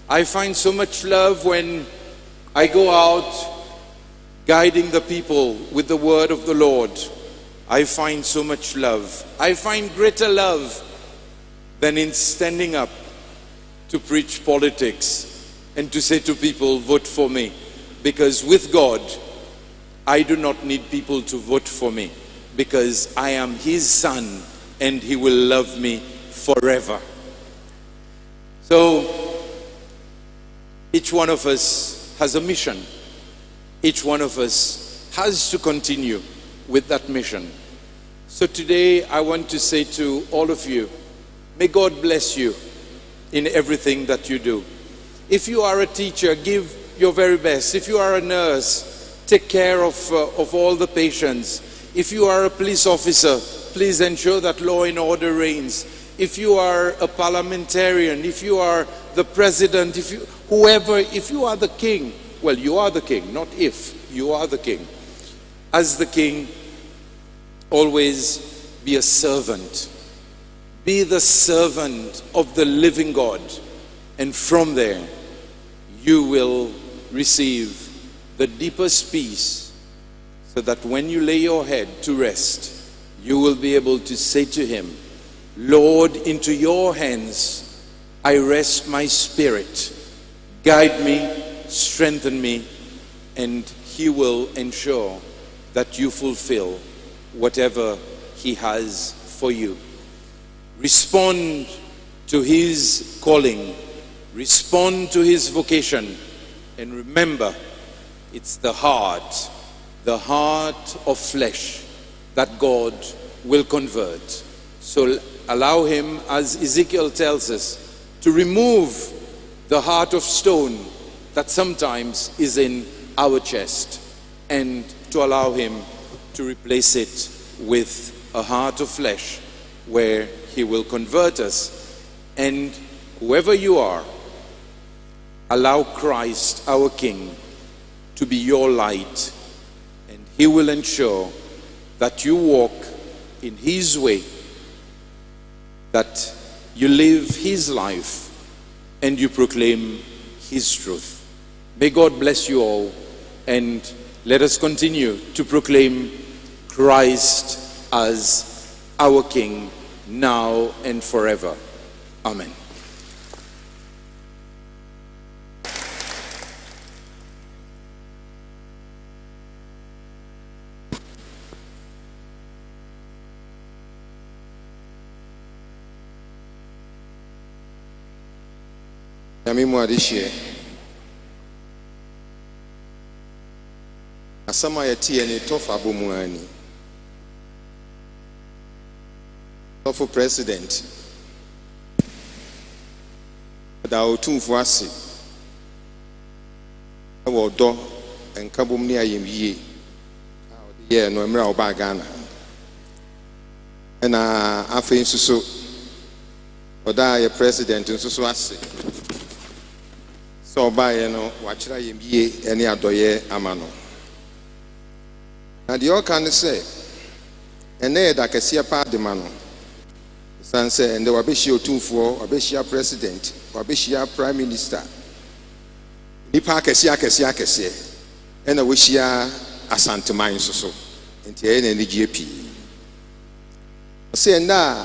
I find so much love when I go out guiding the people with the word of the Lord. I find so much love. I find greater love than in standing up to preach politics and to say to people, vote for me. Because with God, I do not need people to vote for me, because I am His son and He will love me forever. So, each one of us has a mission. Each one of us has to continue with that mission. So today I want to say to all of you, may God bless you in everything that you do. If you are a teacher, give your very best. If you are a nurse, take care of all the patients. If you are a police officer, please ensure that law and order reigns. If you are a parliamentarian, if you are the president, if you are the king, well, you are the king, not if, you are the king. As the king, always be a servant. Be the servant of the living God. And from there, you will receive the deepest peace, so that when you lay your head to rest, you will be able to say to him, Lord, into your hands I rest my spirit. Guide me, strengthen me, and he will ensure that you fulfill whatever he has for you. Respond to his calling. Respond to his vocation. And remember, it's the heart of flesh that God will convert. So allow him, as Ezekiel tells us, to remove the heart of stone that sometimes is in our chest, and to allow him to replace it with a heart of flesh, where he will convert us. And whoever you are, allow Christ, our King, to be your light, and he will ensure that you walk in his way, that you live his life, and you proclaim his truth. May God bless you all, and let us continue to proclaim Christ as our King, now and forever. Amen. Yamimu adishie. Asama yati eni tofa abumuani. Tofu president. Da otumfu ase. Ewo do enkabom ni ayemwie. Ye no emra oba Ghana. Na afi nsusu oda ye president nsusu ase. So oba ye no wachira yemwie ene adoye amano. Na the all can say ene da kese pa de mano. Sanse and the wabeshi otumfuo, wabeshi president, wabeshi prime minister. Nipa kese ena weshia asanteman so nti ene ni GP. Say na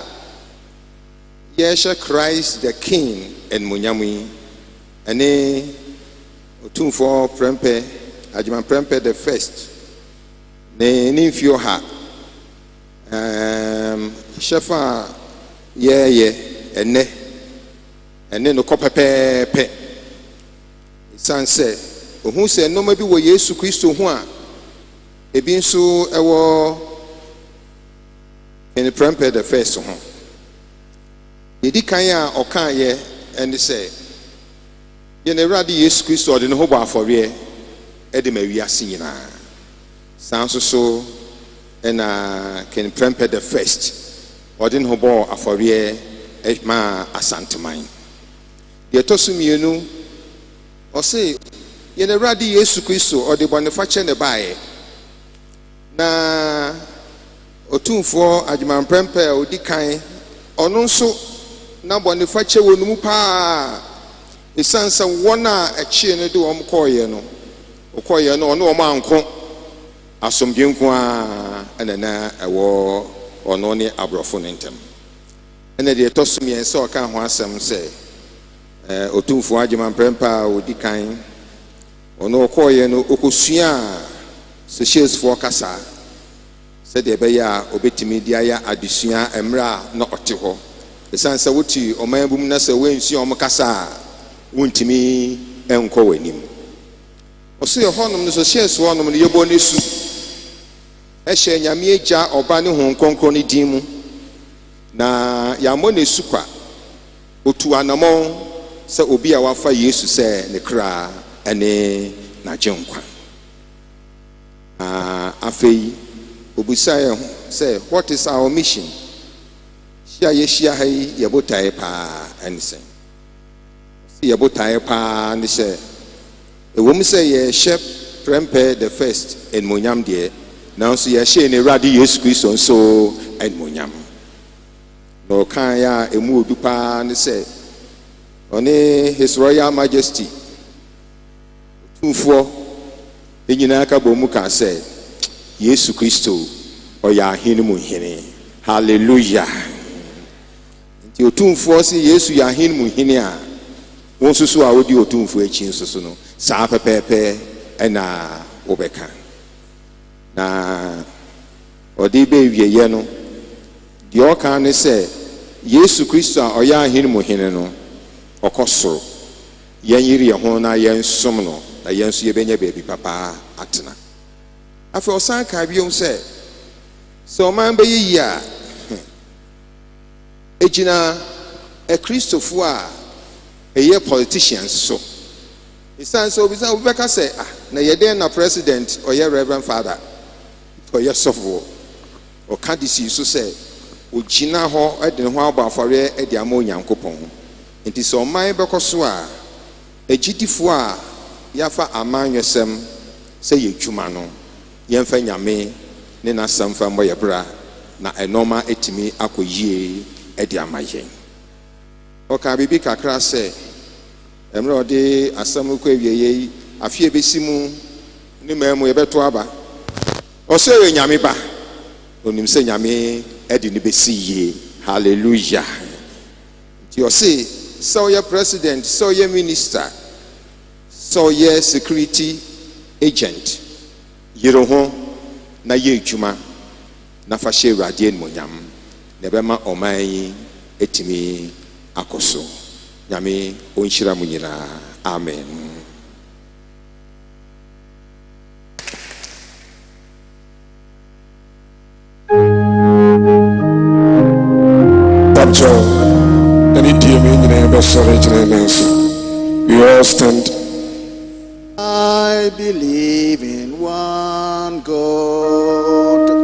yesha Christ the King and munyamui ene otumfuo Prempeh Ajiman Prempeh the first ne nimfio ha shefa ene no kopepepe sanse ohun se no ma bi wo Yesu Kristo ho a ebi nso ewo in Prempeh the first ho yedi kan a okan ye ene se ye ne Awurade Yesu Kristo de no ho ba afore e de mawi ase nyina sanso so ena King Prempeh the first Odin hobo afore ma asanteman. Ye tosumienu o se ye na Awurade Yesu Kristo ode bonefache ne bae. Na otumfo Ajiman Prempeh odi kan ono nso na bonefache wonum pa esansa wona eche ne de wom koye no. Okoye no ono anko asomdwenku a enana ewo ono ne abrofo nentem ene de tosumien se o kan ho asem se otumfo Ajiman Prempeh odi kan ono koye no okosua Seychelles for kasa se de be ya obetimi dia ya adusua emra na ote ho esansa woti omanbum na se wensu om kasa wontimi enko wanim o se honom no Seychelles wonom ne yebo nesu ɛhyɛ nyame agya ɔba ne honhom kronkron ne din mu na yɛamɔ ne sukwa otu anamɔ sɛ obi a wafa yesu sɛ ne kra ɛne n'agyenkwa afei obusa yɛn sɛ what is our mission hyia yɛhyia ha yi yɛbotaeɛ paa ɛne sɛ yɛbotaeɛ paa ne sɛ ɛwom sɛ yɛhyɛ Prempeh the first animuonyam deɛ nanso yɛhyɛ ne Awurade Yesu Kristo nso animuonyam na ɔkaeɛ a ɛmu odu paa ne sɛ ɔne His Royal Majesty otumfoɔ ɛnyinaa ka bɔ mu kaa sɛ Yesu Kristo ɔyɛ ahene mu hene. Hallelujah. Nti otumfoɔ sɛ Yesu yɛ ahene mu hene a wɔn nso so a wɔdi otumfoɔ akyi nso so no saa pɛpɛɛpɛ ɛna wɔbɛka na ɔde bɛwieyɛ no deɛ ɔka ne sɛ Yesu Kristo a ɔyɛ ahene mu hene no ɔkɔ soro yɛn yiri yɛn ho na yɛn som no na yɛn nso yɛbɛnya baabi papa atena. Afei ɔsan ka biom sɛ ɔman bɛyɛ yi a ɛgyina Kristofoɔ a ɛyɛ politicians so ɛsiane sɛ obi bɛka sɛ na yɛdɛn na president ɔyɛ reverend father ɔyɛ sɔfoɔ ɔka de sii so sɛ ogyina hɔ ɛde ne ho abɔ afɔreɛ ɛde ama Onyankopɔn ho. Nti sɛ ɔman bɛkɔ so a agyidifoɔ a yɛafa amanyɔsɛm sɛ yɛ dwuma no yɛmfa nyame ne n'asɛm fa mmɔ yɛ bra na ɛnɔma ɛtumi akɔ yie ɛde ama yɛn. Ɔka biribi kakra sɛ mmerɛ ɔde asɛm kɔ awieyɛ yi afie bɛsi mu ne maa mu yɛbɛto aba ɔsɛ yɛ nyame ba onim sɛ nyame ɛde ne bɛsi yie. Hallelujah. Nti ɔse sɛ ɔyɛ president sɛ ɔyɛ minister sɛ ɔyɛ security agent yere ho na yɛ adwuma na fa hyɛ Awurade animuonyam na ɛbɛma ɔman yi ɛtumi akɔ so. Nyame ɔnhyira mu nyinaa. Amen. We all stand. I believe in one God.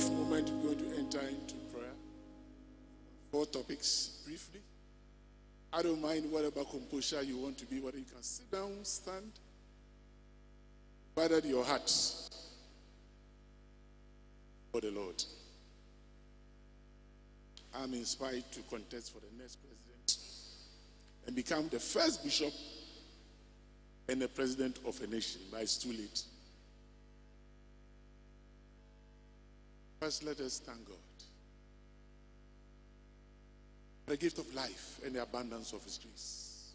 brief moment, we're going to enter into prayer. 4 topics, briefly. I don't mind whatever composure you want to be, whether you can sit down, stand, provided your heart for the Lord. I'm inspired to contest for the next president and become the first bishop and the president of a nation, but it's too late. First, let us thank God for the gift of life and the abundance of His grace.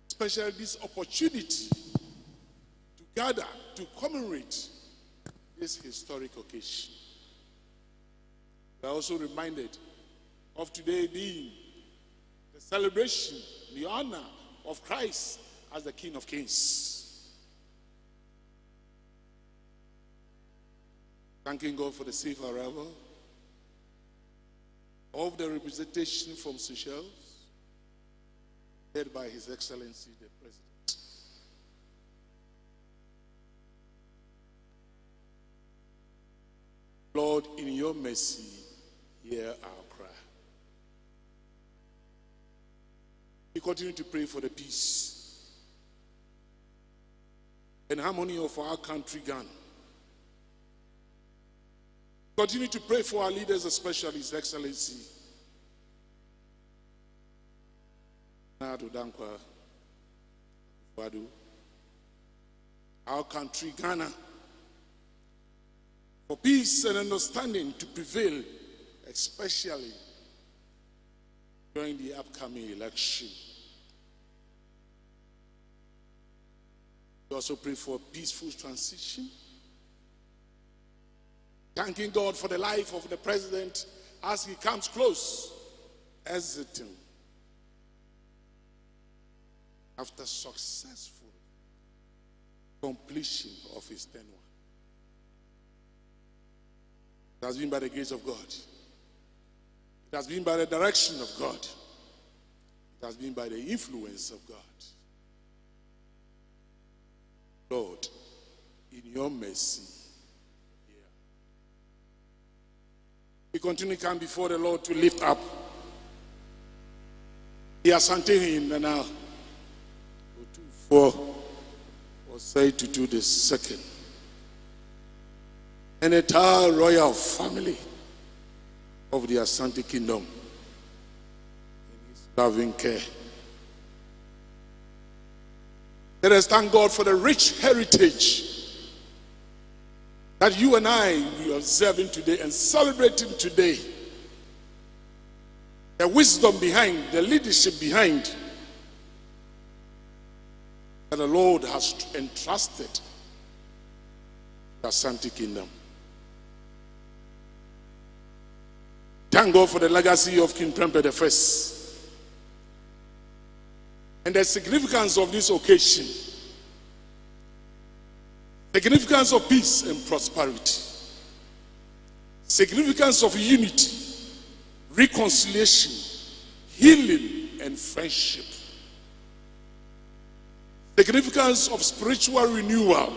Especially this opportunity to gather, to commemorate this historic occasion. We are also reminded of today being the celebration, the honor of Christ as the King of Kings. Thanking God for the safe arrival of the representation from Seychelles, led by His Excellency the President. Lord, in your mercy, hear our cry. We continue to pray for the peace and harmony of our country, Ghana. Continue to pray for our leaders, especially His Excellency our country, Ghana, for peace and understanding to prevail, especially during the upcoming election. We also pray for a peaceful transition. Thanking God for the life of the president as he comes close, exiting after successful completion of his tenure. It has been by the grace of God. It has been by the direction of God. It has been by the influence of God. Lord, in your mercy, we continue to come before the Lord to lift up the Asante hymn and now for or say to do the second. And the entire royal family of the Asante Kingdom in His loving care. Let us thank God for the rich heritage that you and I are observing today and celebrating today. The wisdom behind, the leadership behind that the Lord has entrusted the Asante Kingdom. Thank God for the legacy of King Prempeh the First and the significance of this occasion. Significance of peace and prosperity. Significance of unity, reconciliation, healing, and friendship. Significance of spiritual renewal.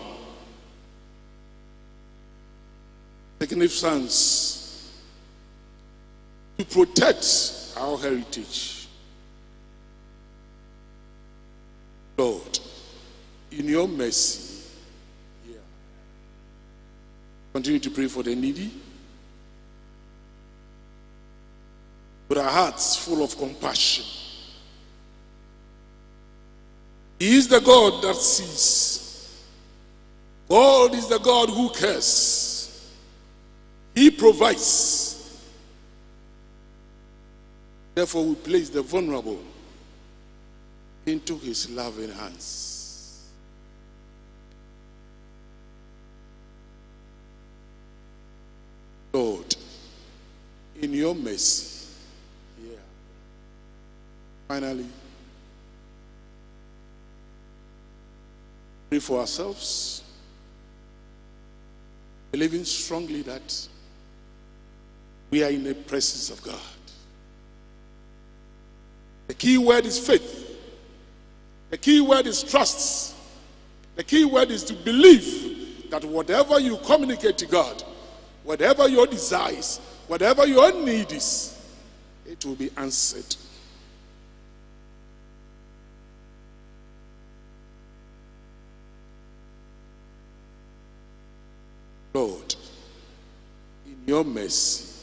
Significance to protect our heritage. Lord, in your mercy, continue to pray for the needy with our hearts full of compassion. He is the God that sees. God is the God who cares. He provides. Therefore, we place the vulnerable into His loving hands. Lord, in your mercy, finally, pray for ourselves, believing strongly that we are in the presence of God. The key word is faith. The key word is trust. The key word is to believe that whatever you communicate to God, whatever your desires, whatever your need is, it will be answered. Lord, in your mercy,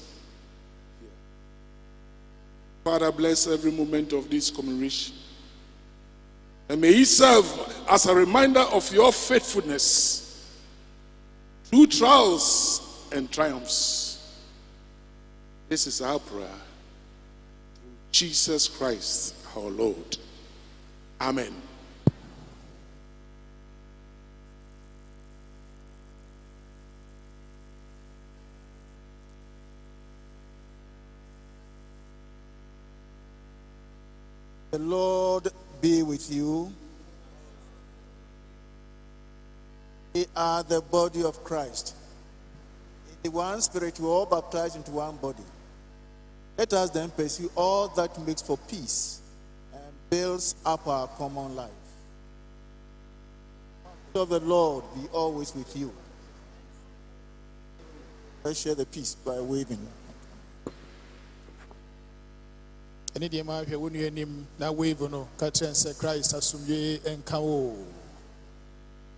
Father, bless every moment of this commemoration. And may it serve as a reminder of your faithfulness through trials and triumphs. This is our prayer. Through Jesus Christ, our Lord. Amen. The Lord be with you. We are the body of Christ. In the one Spirit, we are all baptized into one body. Let us then pursue all that makes for peace and builds up our common life. So the Lord be always with you. Let's share the peace by waving. Any day ma hwe wonu anim na wave no ka kyerɛ sɛ Christ asomdwe enka wo.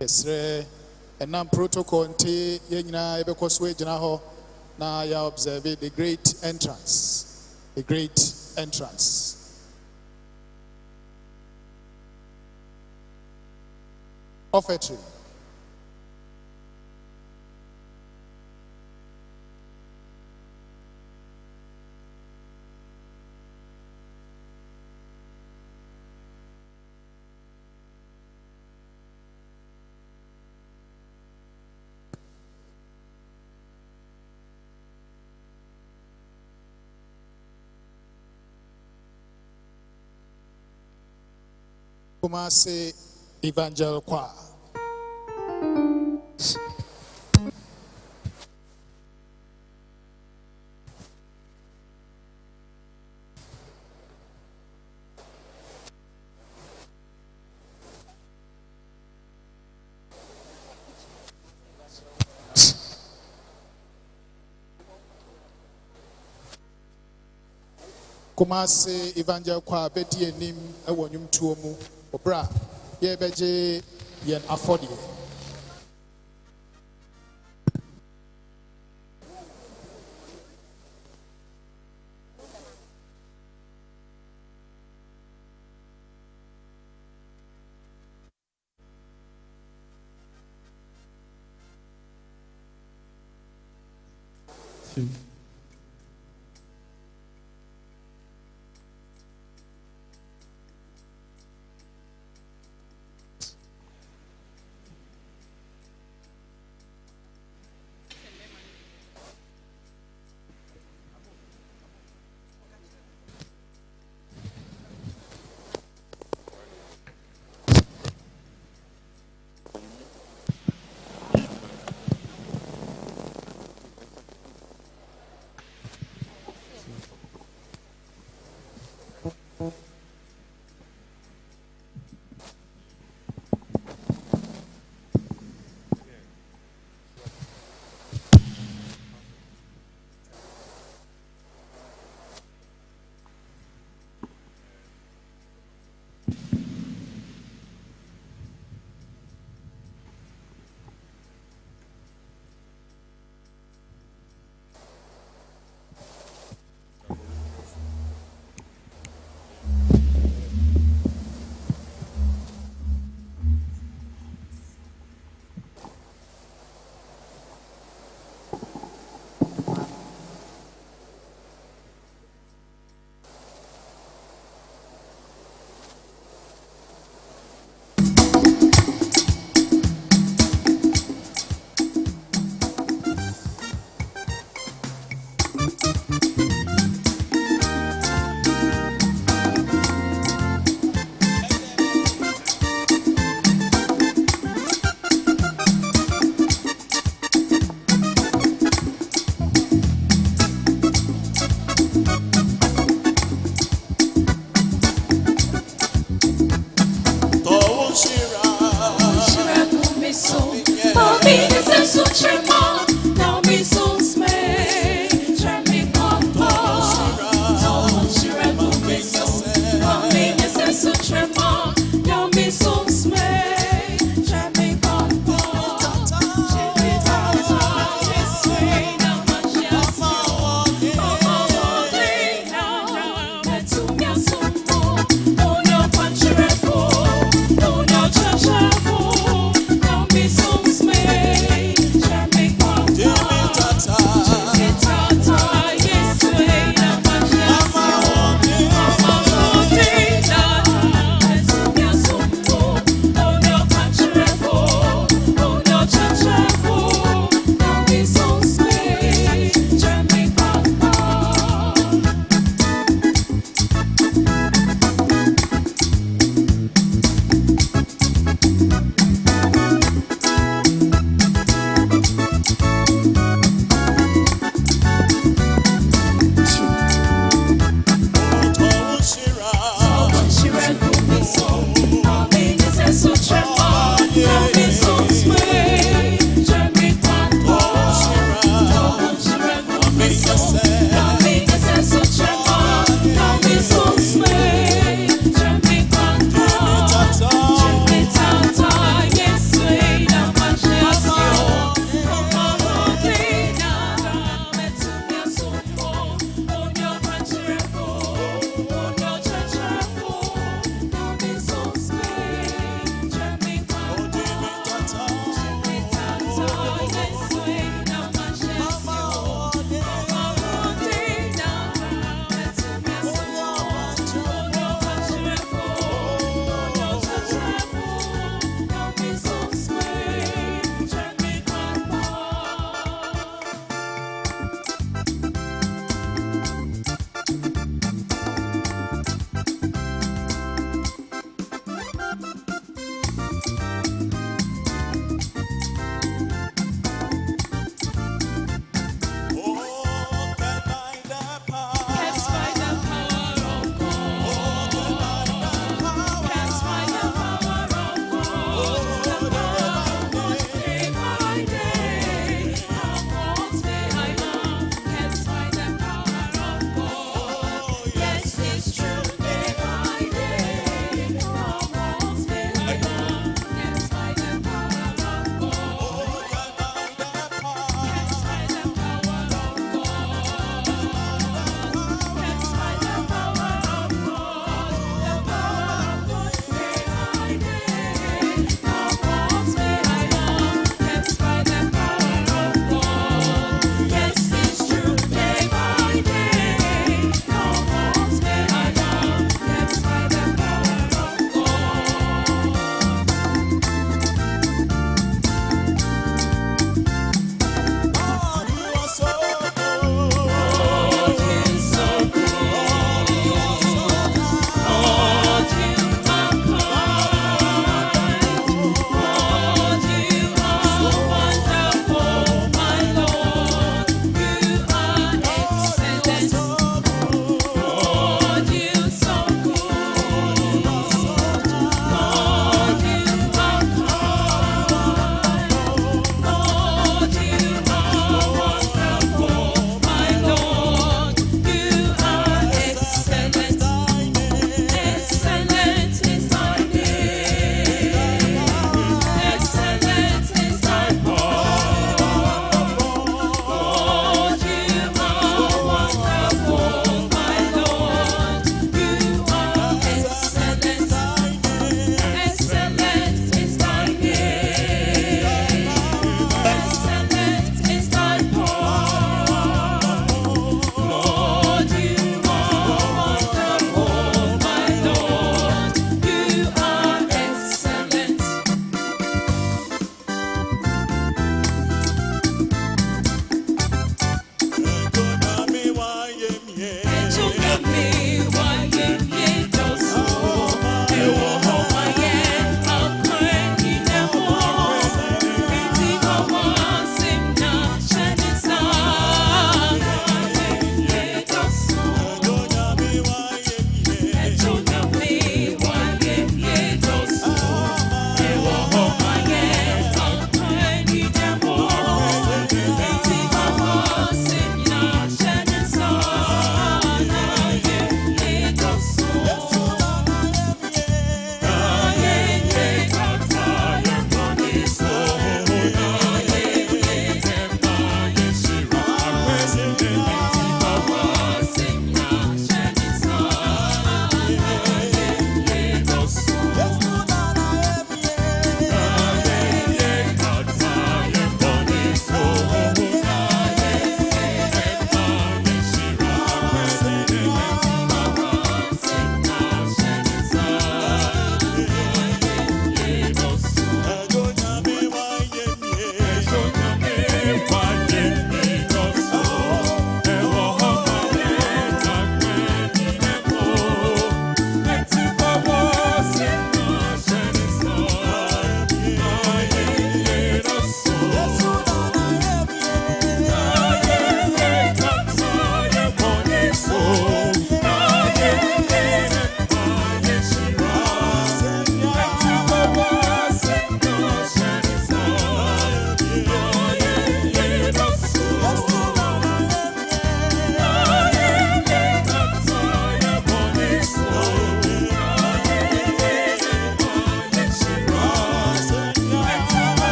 Yɛsrɛ ɛnam protocol nte yɛn nyinaa yɛbɛkɔ so agyina hɔ na yɛ observe the great entrance. The great entrance. Offertory. Kumasi Evangel Choir. Kumasi Evangel Choir bedi enim ewo nnwomtuo mu. Obra, ye beje yen afodi. Now me so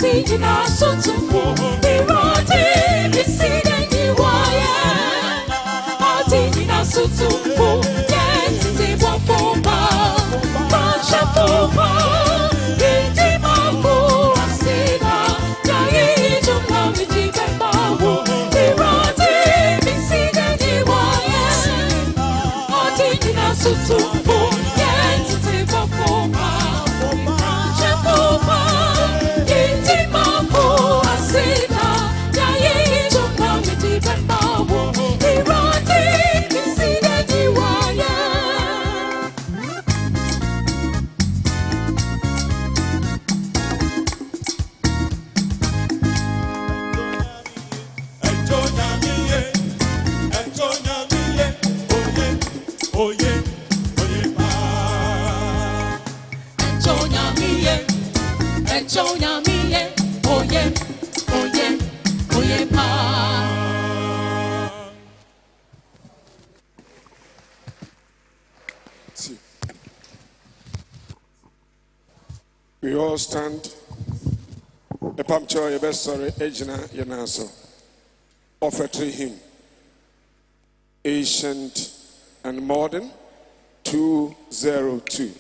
Original Sotumbo, Irati, Bisideni Waya. Original Sotumbo, Yenti Wapomba, Pancha Pomba, Indi Mambo, Asida, Jayi Jumami Jibembawo, Irati, Bisideni Waya. Original Sotumbo, Yenti Wapomba, Pancha Pomba. We all stand. Opemsuo yebesore ejina yenaso. Offertory hymn. Ancient and modern 202.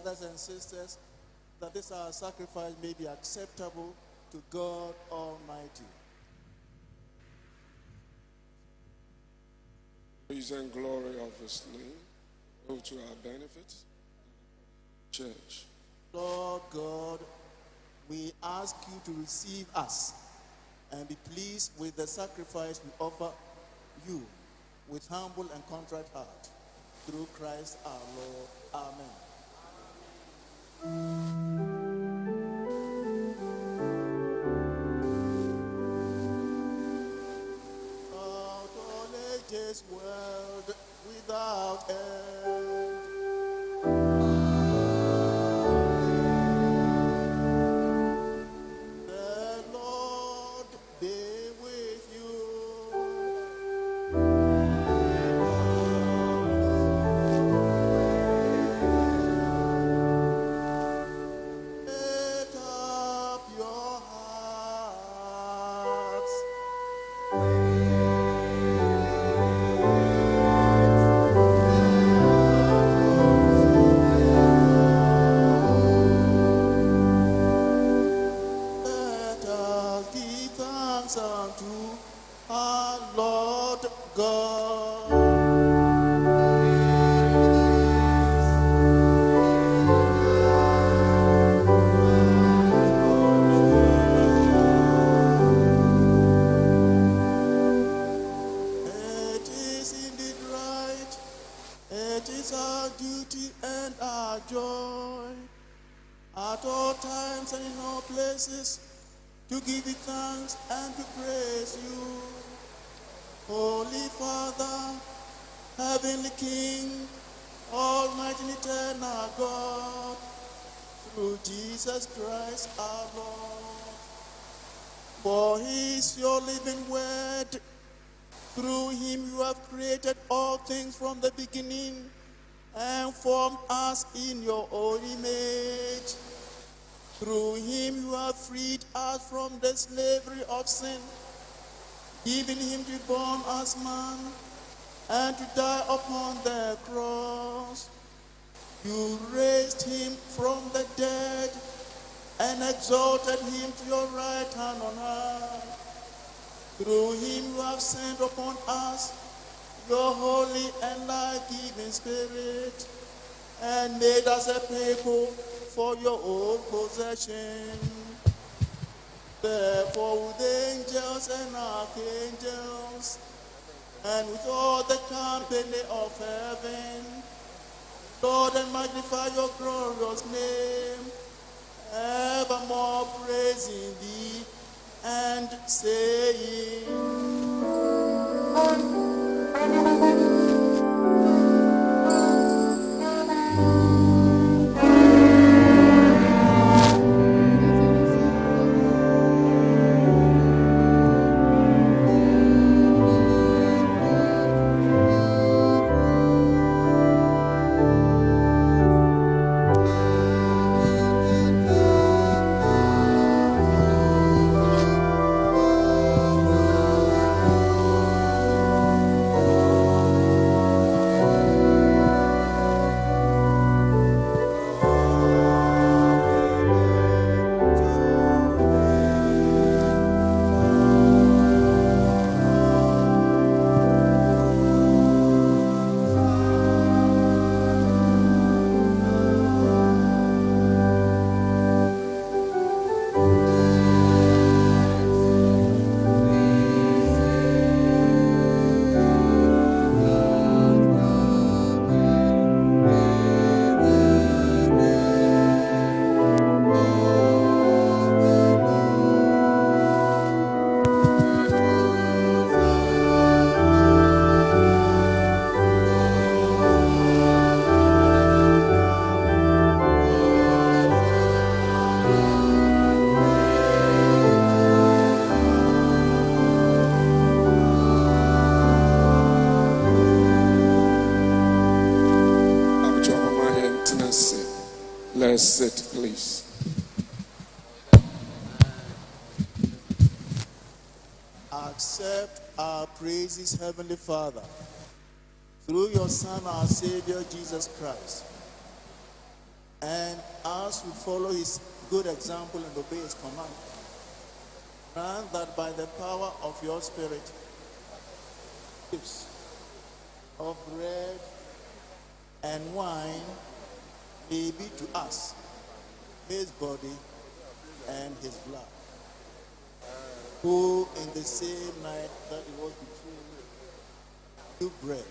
brothers and sisters, that this our sacrifice may be acceptable to God Almighty. Praise and glory of His name go to our benefit, Church. Lord God, we ask you to receive us and be pleased with the sacrifice we offer you with humble and contrite heart. Through Christ our Lord. Amen. Out all ages world without end. The Lord be with you. Lift up your hearts. Let us give thanks unto our Lord God. It is indeed right, it is our duty and our joy, at all times and in all places, to give you thanks and to praise you. Holy Father, Heavenly King, Almighty and eternal God, through Jesus Christ our Lord. For He is your living word. Through Him you have created all things from the beginning and formed us in your own image. Through Him you have freed us from the slavery of sin, giving Him to be born as man and to die upon the cross. You raised Him from the dead and exalted Him to your right hand on high. Through Him you have sent upon us your holy and life-giving Spirit, and made us a people for your own possession. Therefore with angels and archangels, and with all the company of heaven, Lord, and magnify your glorious name, evermore praising thee and saying, Let's sit, please. Accept our praises, Heavenly Father, through your Son, our Savior, Jesus Christ, And as we follow his good example and obey his command, grant that by the power of your Spirit, gifts of bread and wine may be to us his body and his blood, who in the same night that he was betrayed took bread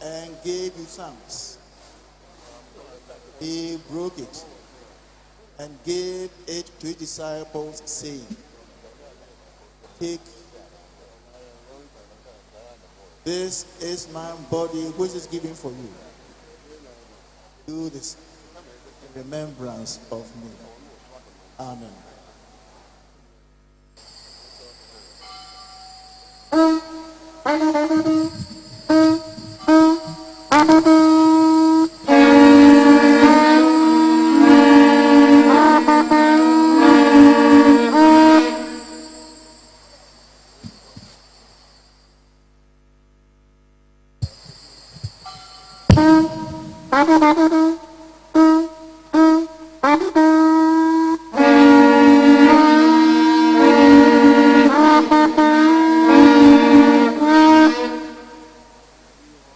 and gave you thanks. He broke it and gave it to his disciples, saying, "Take, this is my body which is given for you. Do this in remembrance of me." Amen.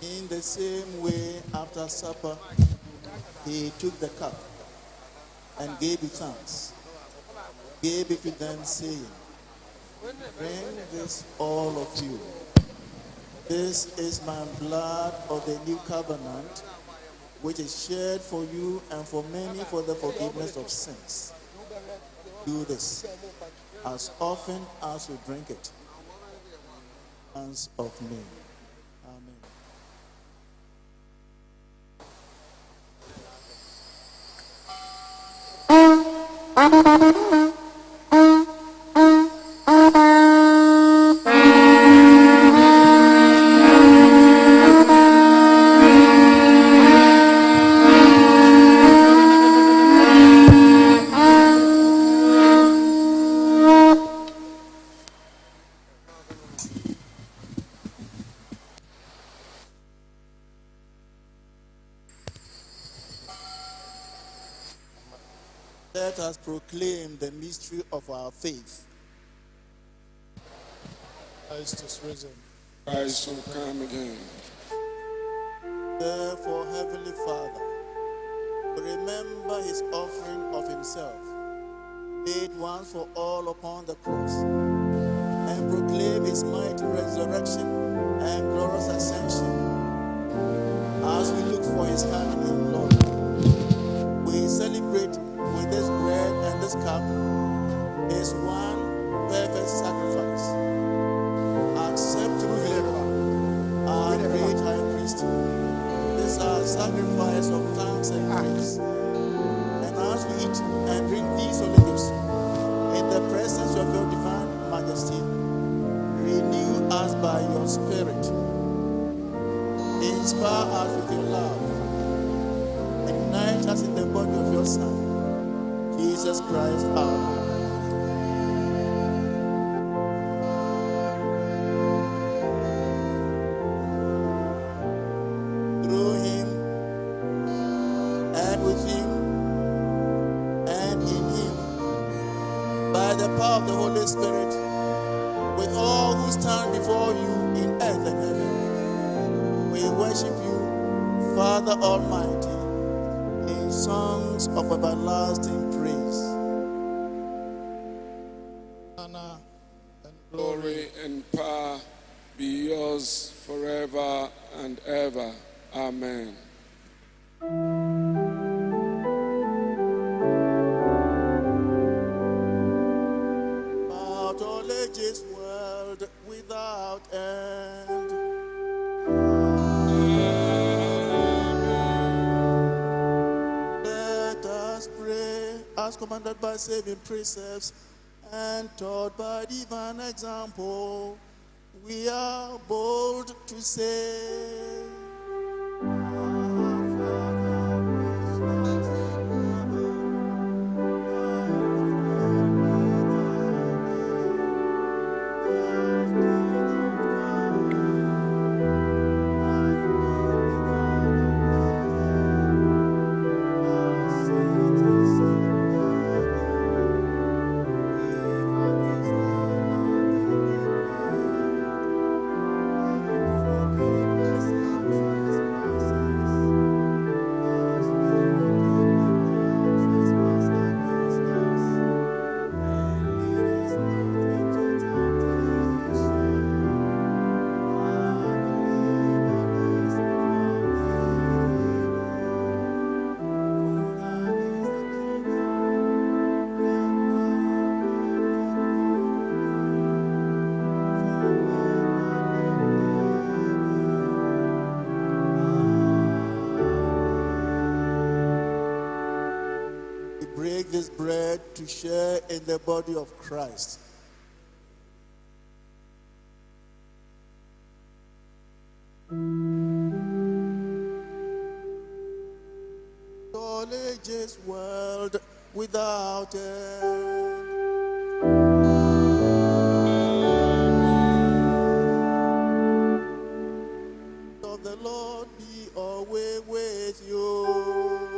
In the same way, after supper, he took the cup and gave it thanks, gave it to them, saying, "Drink this, all of you. This is my blood of the new covenant, which is shed for you and for many for the forgiveness of sins. Do this as often as you drink it, hands of me." Amen. Let us proclaim the mystery of our faith. Christ is risen. Christ will come again. Therefore, Heavenly Father, remember his offering of himself, made once for all upon the cross, and proclaim his mighty resurrection and glorious ascension. As we look for his coming in glory, we celebrate with this bread and this cup his one perfect sacrifice. Accept through him, our great high priest, this our sacrifice of thanks and praise. And as we eat and drink these holy gifts in the presence of your divine majesty, renew us by your Spirit. Inspire us with your love. Unite us in the body of your Son, Jesus Christ our Lord. Through him, and with him, and in him, by the power of the Holy Spirit, with all who stand before you in earth and heaven, we worship you, Father Almighty, in songs of everlasting praise. Honor and Glory and power be yours forever and ever. Amen. Out all ages, world without end. Let us pray as commanded by saving precepts and taught by divine example. We are bold to say, break this bread to share in the body of Christ. Knowledge is world without end. Of the Lord be always with you.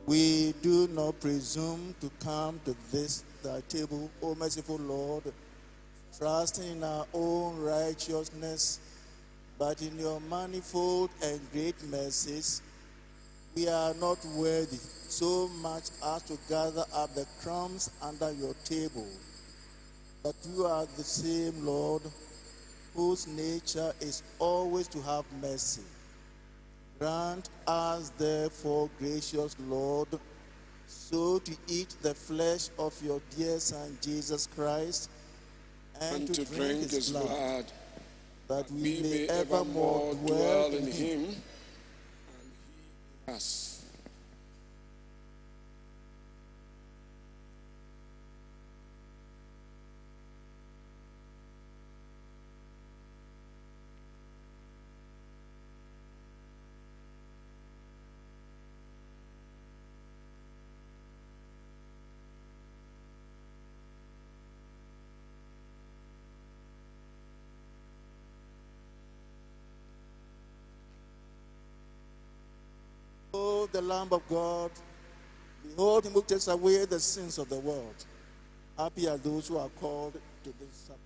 We do not presume to come to this thy table, O merciful Lord, trusting in our own righteousness, but in your manifold and great mercies, we are not worthy so much as to gather up the crumbs under your table. But you are the same Lord, whose nature is always to have mercy. Grant us, therefore, gracious Lord, so to eat the flesh of your dear Son, Jesus Christ, and to drink his blood, that we may evermore dwell in him, and he in us. Behold the Lamb of God, behold him who takes away the sins of the world. Happy are those who are called to this supper.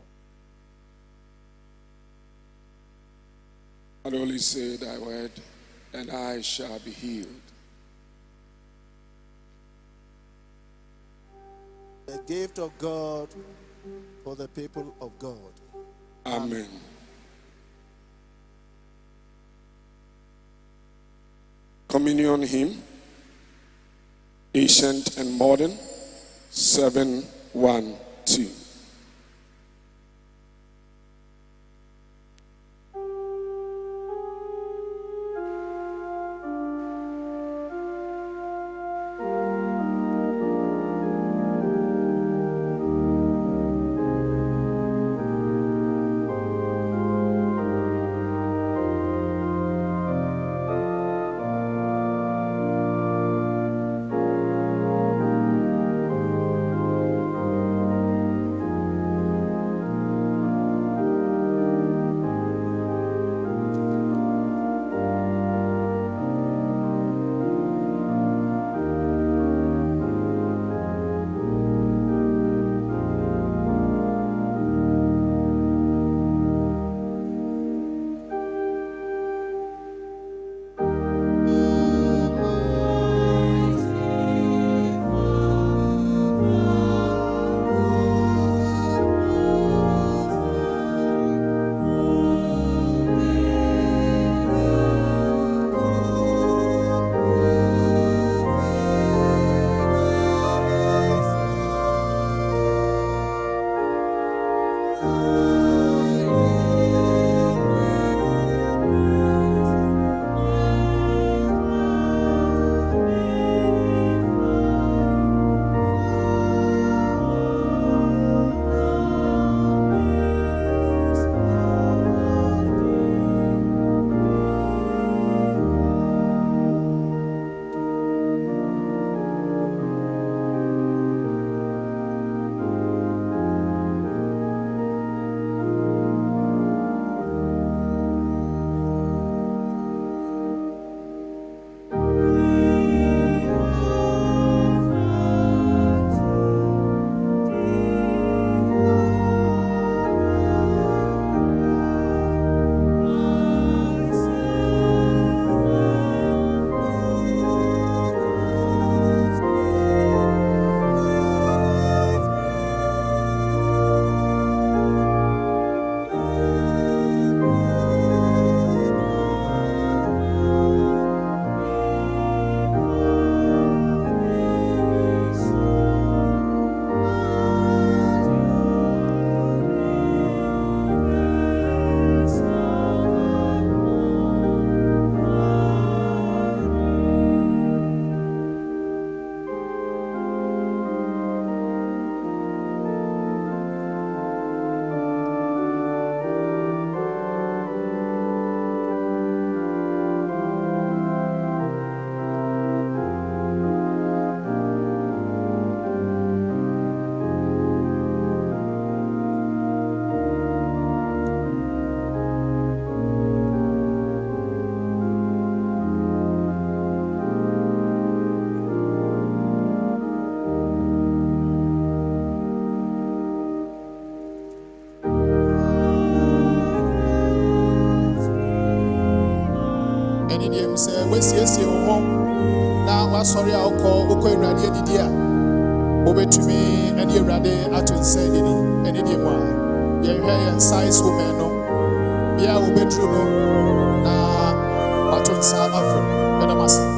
And only say thy word, and I shall be healed. The gift of God for the people of God. Amen. Communion hymn, ancient and modern, 712. ɛne deɛ mu sɛ wasiesie wo ho na wasɔre a wokɔ Awurade adidi a wobɛtumi ɛne Awurade ato nsa adidi ɛne deɛ mu a yɛhwɛ yɛn size women no bia a wobɛduru no na wato nsa afro bɛdam ase.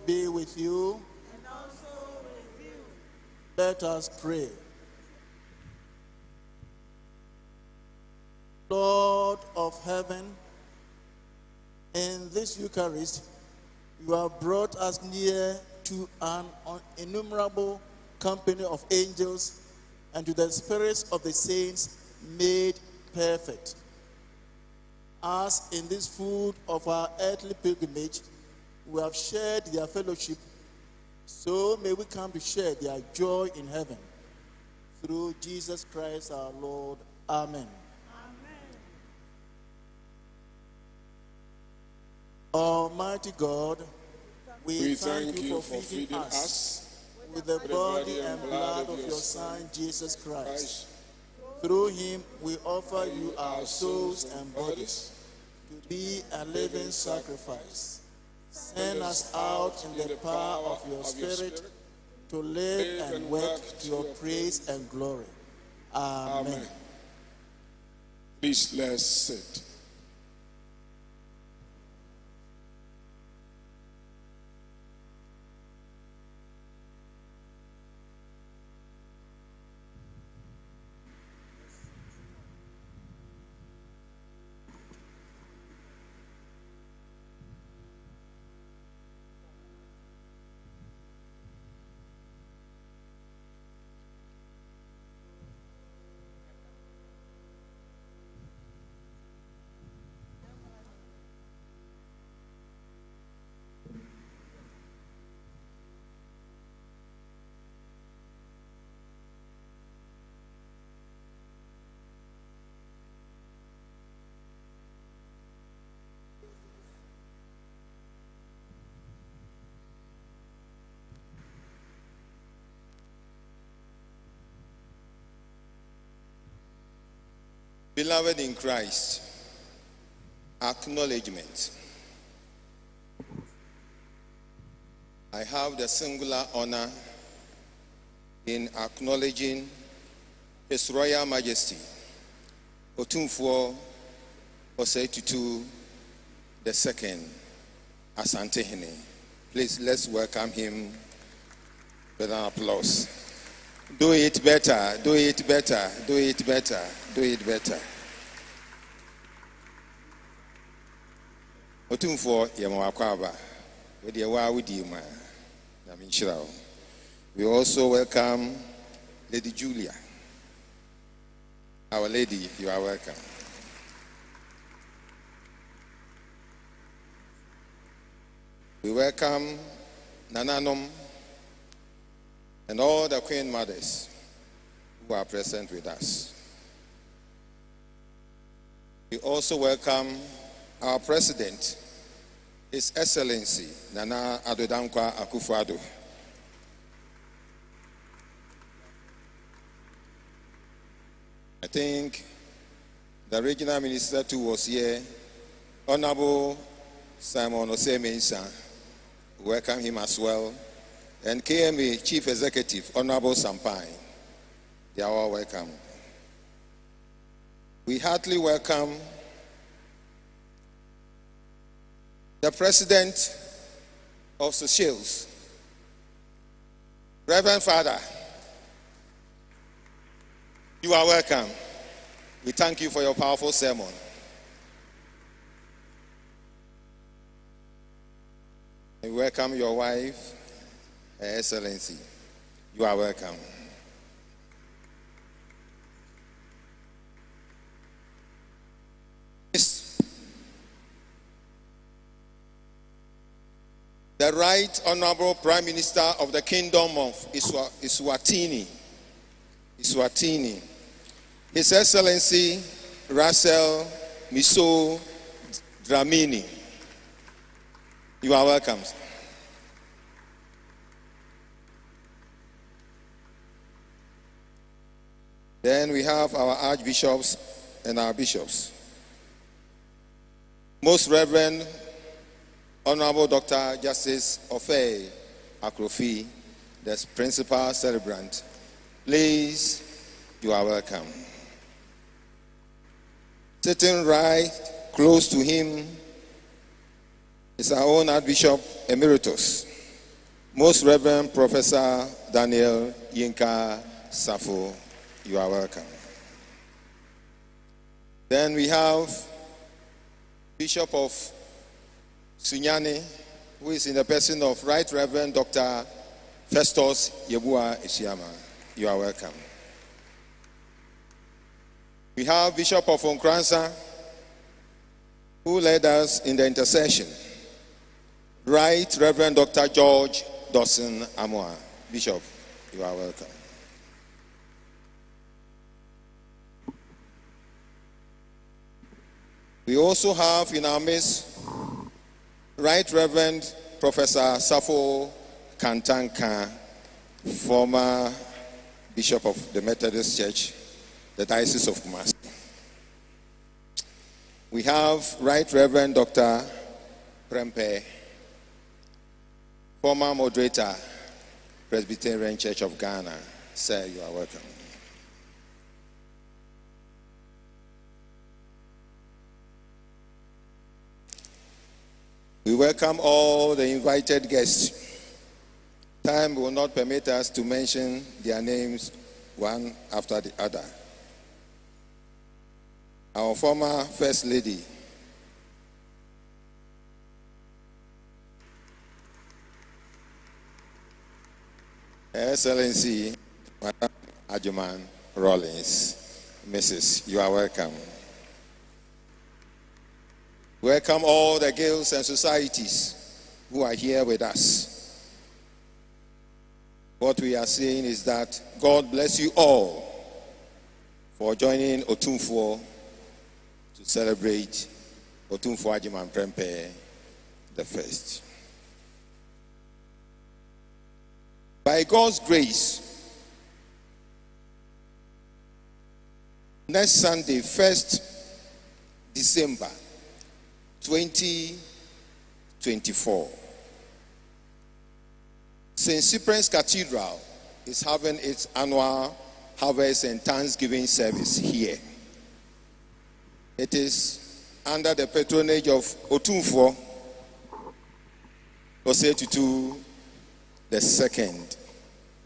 be with you. Let us pray. Lord of heaven, in this Eucharist, you have brought us near to an innumerable company of angels and to the spirits of the saints made perfect. As in this food of our earthly pilgrimage, we have shared their fellowship, so may we come to share their joy in heaven. Through Jesus Christ our Lord. Amen. Almighty God, we thank you for feeding us with the body and blood of your Son, Jesus Christ. Through him, we offer you our souls and bodies to be a living sacrifice. Send us out in the power of your Spirit to live and work to your praise and glory. Amen. Please, let's sit. Beloved in Christ, acknowledgement. I have the singular honor in acknowledging His Royal Majesty, Opemsuo Osei II Asante Hene. Please, let's welcome him with an applause. Do it better, do it better, do it better, do it better. Opemsuo Yamawakwaba, with the Wawudima, Naminchirao. We also welcome Lady Julia. Our Lady, you are welcome. We welcome Nananom and all the Queen Mothers who are present with us. We also welcome our President, His Excellency Nana Addo Akufo-Addo. I think the regional minister too was here, Honorable Simon Osei-Mensah. Welcome him as well. And KMA Chief Executive, Honorable Sampai. They are all welcome. We heartily welcome the President of Seychelles, Reverend Father. You are welcome. We thank you for your powerful sermon. We welcome your wife, Her Excellency. You are welcome. The Right Honorable Prime Minister of the Kingdom of Eswatini, His Excellency Opemsuo Dlamini. You are welcome. Then we have our archbishops and our bishops. Most Reverend Honorable Dr. Justice Ofei Akrofi, the principal celebrant. Please, you are welcome. Sitting right close to him is our own Archbishop Emeritus, Most Reverend Professor Daniel Yinka Safo, you are welcome. Then we have Bishop of Sunyani, who is in the person of Right Reverend Dr. Festus Yebua Isiama. You are welcome. We have Bishop of Onkransa, who led us in the intercession. Right Reverend Dr. George Dawson Amoa. Bishop, you are welcome. We also have in our midst Right Reverend Professor Safo Kantanka, former Bishop of the Methodist Church, the Diocese of Kumasi. We have Right Reverend Dr. Prempeh, former moderator, Presbyterian Church of Ghana. Sir, you are welcome. We welcome all the invited guests. Time will not permit us to mention their names one after the other. Our former First Lady, Her Excellency, Madam Ajuman Rollins, Mrs., you are welcome. Welcome all the guilds and societies who are here with us. What we are saying is that God bless you all for joining Opemsuo to celebrate Opemsuo Ajiman Prempeh the first. By God's grace, next Sunday, 1st December 2024, St. Cyprian's Cathedral is having its annual harvest and Thanksgiving service here. It is under the patronage of Opemsuo Osetutu the second.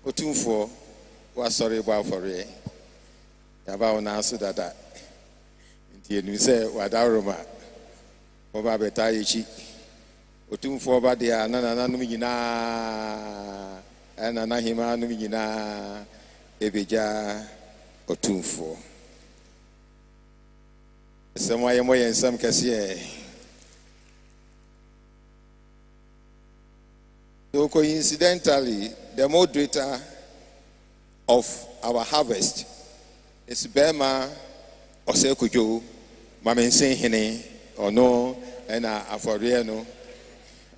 Opemsuo was sorry about for it. About now so that you say what Aroma Oba Betaichi Opemsuo Badia Nana Numina and Anahima Numina Ebija Opemsuo. Some way and some Cassia. So coincidentally, the moderator of our harvest is Bema Osekujo, Mamensen Hene, or no, and Aforiano.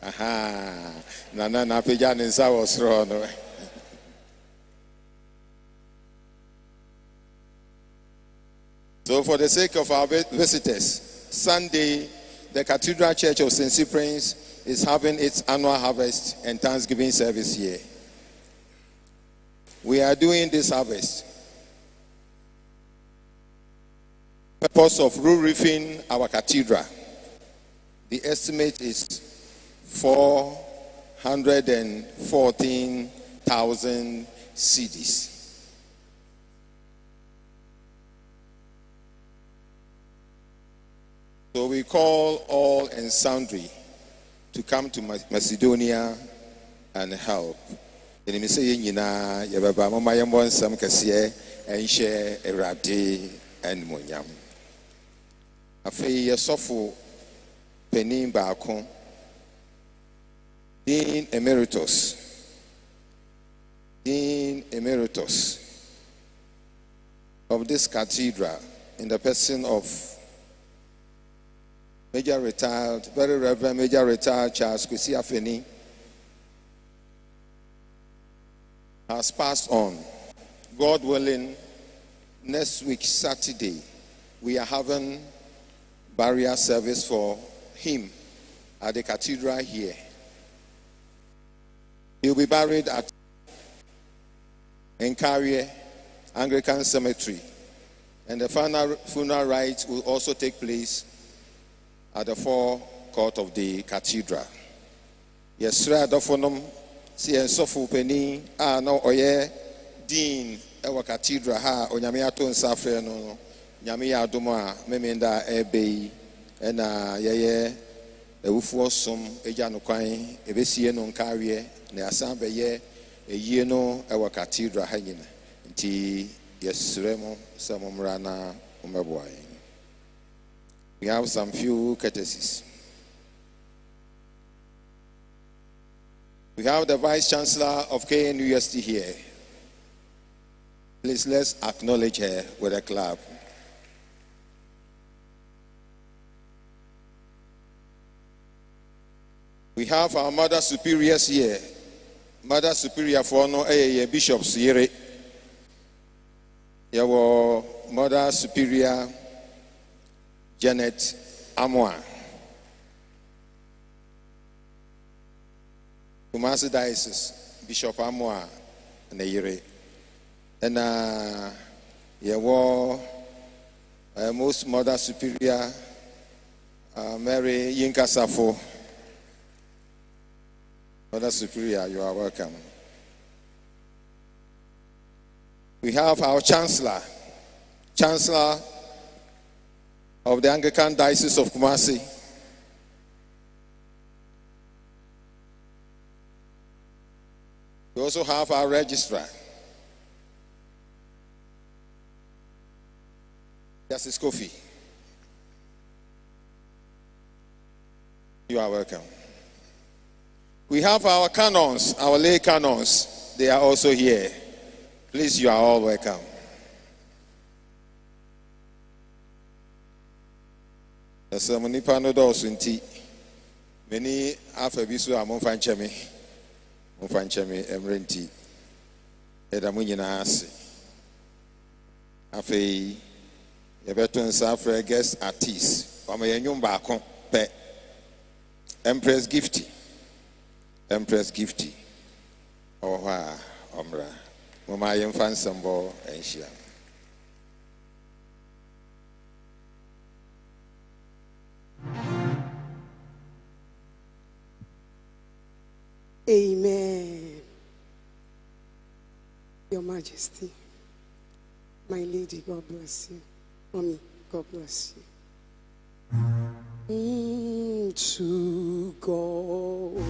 Aha, Nana Napijan and Sawas Rono. So, for the sake of our visitors, Sunday, the Cathedral Church of St. Cyprian's is having its annual harvest and Thanksgiving service here. We are doing this harvest. Purpose of re-roofing our cathedral. The estimate is 414,000 cedis. So we call all and sundry to come to Macedonia and help. And we say, "Yina, yababa, mama yambon sam kasiye, and share erade and monyam." Afei yesofo penin baako, Dean Emeritus of this cathedral, in the person of Major Retired, Very Reverend Major Retired Charles Kwesi Afeni, has passed on. God willing, next week, Saturday, we are having burial service for him at the cathedral here. He'll be buried at Nkarie Anglican Cemetery, and the final funeral rites will also take place at the forecourt of the cathedral. Yesra Dofonum si ensofo pani a no oye dean ewa cathedral ha onyame ato nsafre no nyame ya adomo a memenda ebei na yeye ewufuo som eja no kwan ebesie no nkawie na asan beye eyie no ewa cathedral ha nyina nti yesremo samomra na umeboa. We have some few courtesies. We have the Vice Chancellor of KNUST here. Please let's acknowledge her with a clap. We have our Mother Superiors here. Mother Superior for no bishops here. Your Mother Superior Janet Amwa. Kumasi Diocese, Bishop Amwa Neyire. And most Mother Superior Mary Yinka Safo. Mother Superior, you are welcome. We have our Chancellor of the Anglican Diocese of Kumasi. We also have our Registrar, Justice Kofi. You are welcome. We have our canons, our lay canons. They are also here. Please, you are all welcome. The ceremony panel does indeed. Many after bisu among fanchemi emrenti. Edamunyina ase. Afei yebeto nsa for guest artist. Wama yenyum baako pe. Empress Gifty. Oha omra. Mama yemfa nsambo enhia. Amen. Your Majesty, my Lady, God bless you. Mommy, God bless you. To God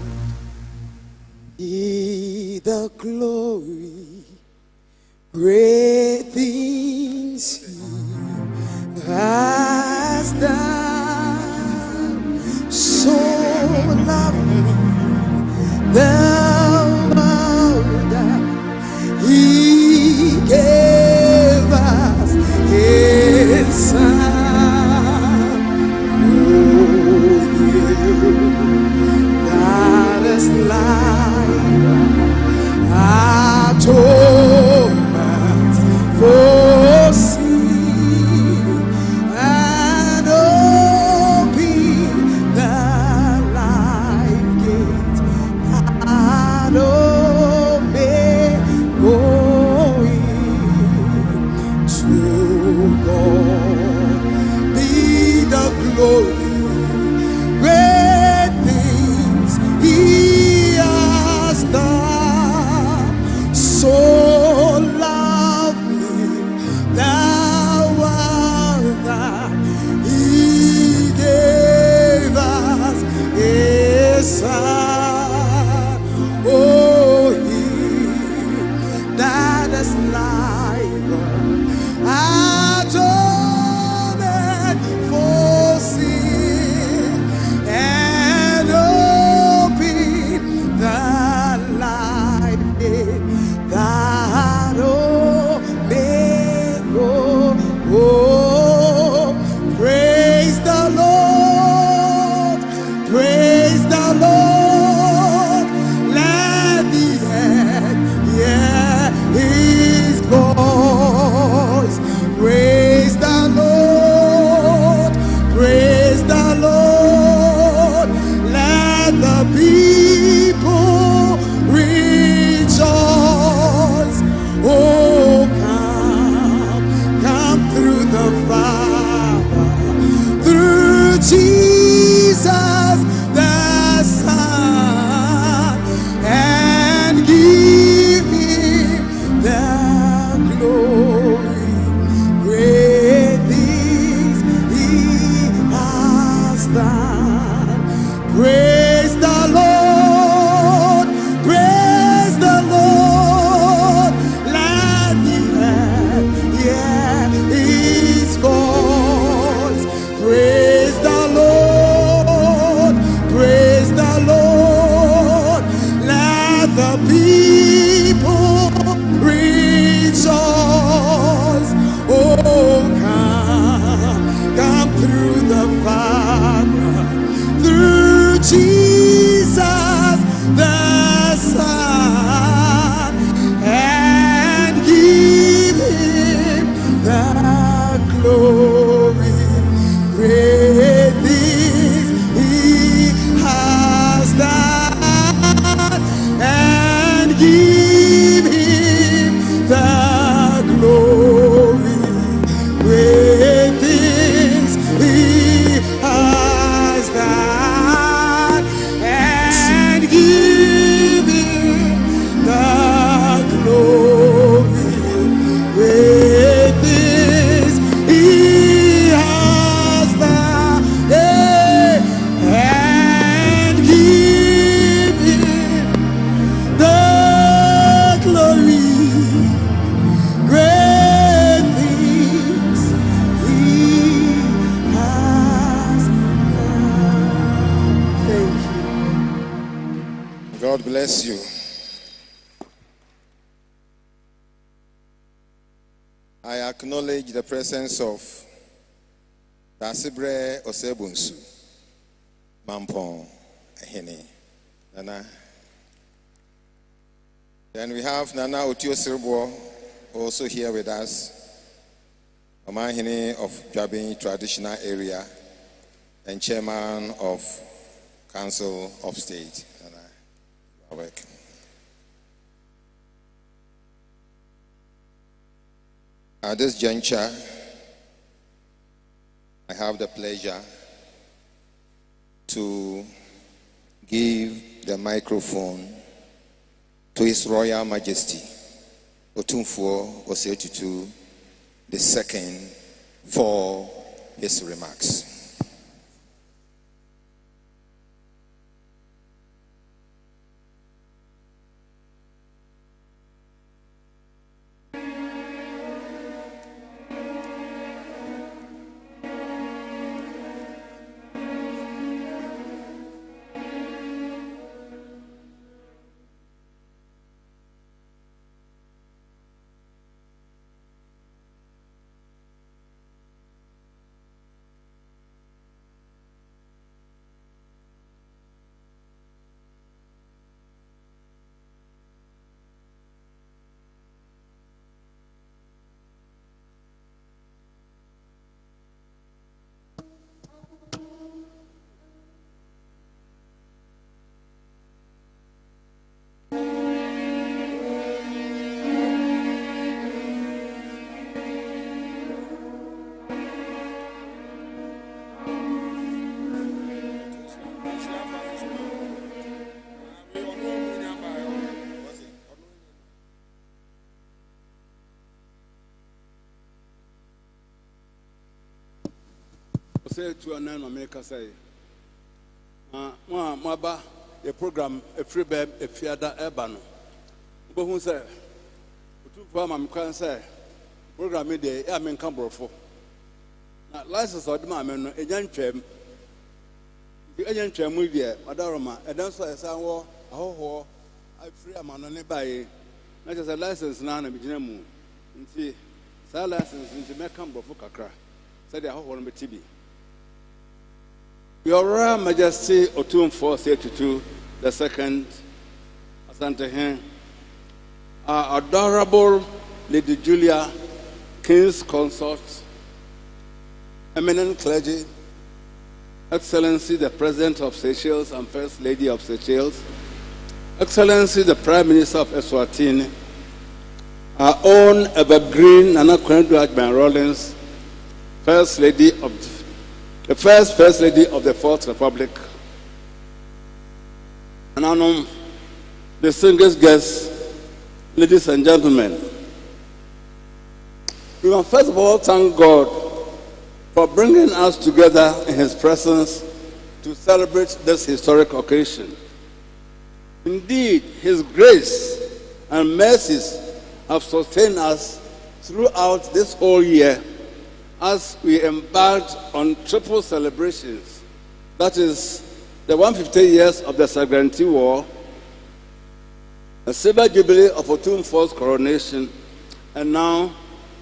be the glory, great things He has done, so lovely the world that He gave us His Son. Oh, that is life, atonement for sin, and open the life gate. Great things He has done, so lovely the world that He gave us His Son. Oh, He that is life, atonement for sin. people rejoice. Oh, come through the Father, through Jesus the Son, and give him the glory. Great things he has done, and give him the glory. Great things he has done, and give him the glory. Great things he has done, and give him the glory. Great things he has done. Thank you. God bless you. I acknowledge the presence of Dasibre Osebunsu, Mampon, Hene, Nana. Then we have Nana Otio Sirbo also here with us, Mama Hene of Jabin Traditional Area and Chairman of Council of State. Nana, you are welcome. At this juncture, I have the pleasure to give the microphone to His Royal Majesty, Opemsuo Osei II, for his remarks. Say to an America say, Maba, a program, a free bed, a fiada ebano. But who say, two farm can say, program midday, I mean, come for. Now, license or demand, a young tram, the agent tram with you, Madarama, and that's why I saw a whole, I free a man on it by not just a license, none of the and see, sir license into Meckham for Kakra, said the whole TV. Your Royal Majesty Opemsuo Osei II, the second, Asante Hen, our adorable Lady Julia, King's Consort, eminent clergy, Excellency the President of Seychelles and First Lady of Seychelles, Excellency the Prime Minister of Eswatini, our own evergreen Nana Kwendou Rawlings, First Lady of the First Lady of the Fourth Republic, and distinguished guests, ladies and gentlemen. We must first of all thank God for bringing us together in His presence to celebrate this historic occasion. Indeed, His grace and mercies have sustained us throughout this whole year as we embarked on triple celebrations, that is, the 150 years of the Sovereignty War, the silver jubilee of Opemsuo's coronation, and now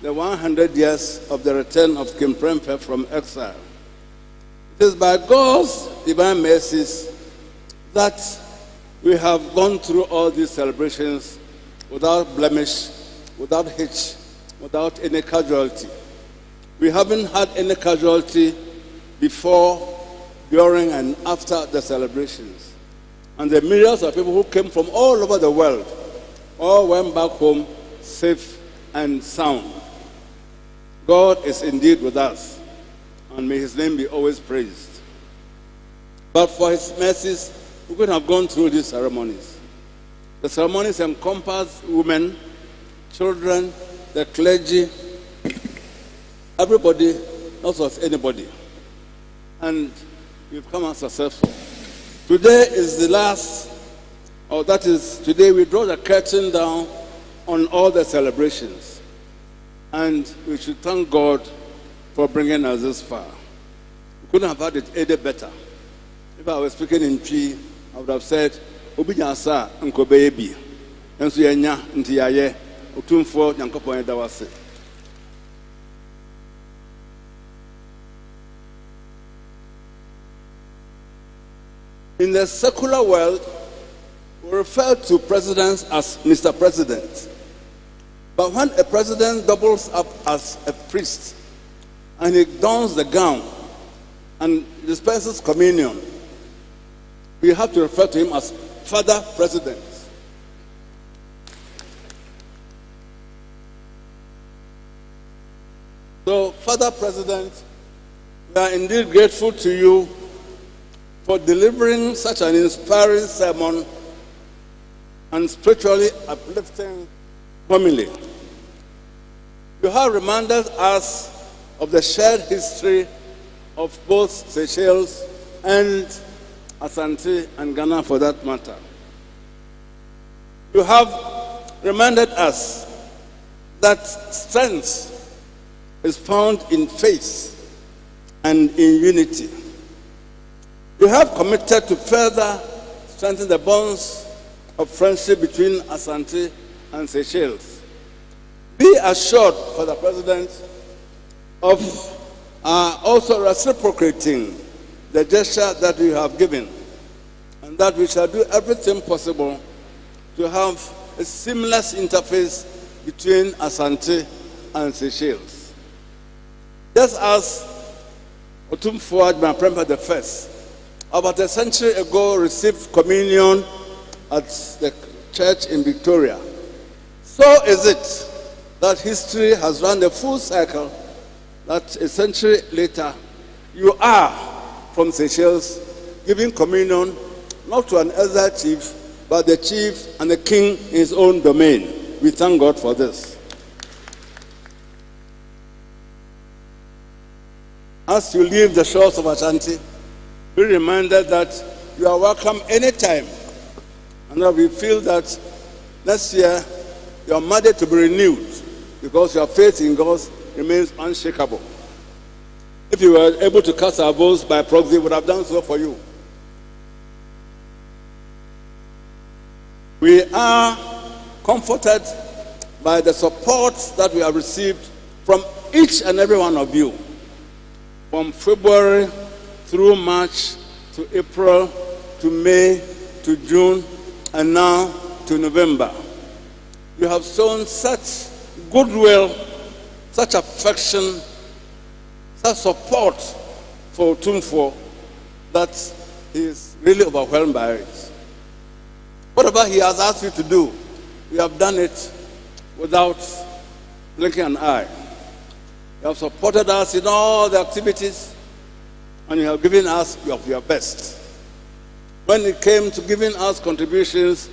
the 100 years of the return of King Prempeh from exile. It is by God's divine mercies that we have gone through all these celebrations without blemish, without hitch, without any casualty. We haven't had any casualty before, during, and after the celebrations. And the millions of people who came from all over the world all went back home safe and sound. God is indeed with us, and may his name be always praised. But for his mercies, we couldn't have gone through these ceremonies. The ceremonies encompass women, children, the clergy, everybody, not just anybody. And we've come out successful. Today is the last, or that is, today we draw the curtain down on all the celebrations. And we should thank God for bringing us this far. We couldn't have had it any better. If I was speaking in Twi, I would have said, Obinyasa nkobeyebi. Enso yenya nti yaye otumfo nyankopon edawase. In the secular world, we refer to presidents as Mr. President. But when a president doubles up as a priest and he dons the gown and dispenses communion, we have to refer to him as Father President. So, Father President, we are indeed grateful to you for delivering such an inspiring sermon and spiritually uplifting homily. You have reminded us of the shared history of both Seychelles and Asante and Ghana for that matter. You have reminded us that strength is found in faith and in unity. You have committed to further strengthen the bonds of friendship between Asante and Seychelles. Be assured, Father President, of also reciprocating the gesture that we have given, and that we shall do everything possible to have a seamless interface between Asante and Seychelles. Just as Opemsuo Prempeh the First, about a century ago, received communion at the church in Victoria, so is it that history has run the full cycle that a century later, you are from Seychelles giving communion not to an elder chief, but the chief and the king in his own domain. We thank God for this. As you leave the shores of Ashanti, be reminded that you are welcome anytime, and that we feel that next year your mandate to be renewed, because your faith in God remains unshakable. If you were able to cast our votes by proxy, we would have done so for you. We are comforted by the support that we have received from each and every one of you, from February through March to April to May to June and now to November. You have shown such goodwill, such affection, such support for Opemsuo that he is really overwhelmed by it. Whatever he has asked you to do, you have done it without blinking an eye. You have supported us in all the activities, and you have given us of your best. When it came to giving us contributions,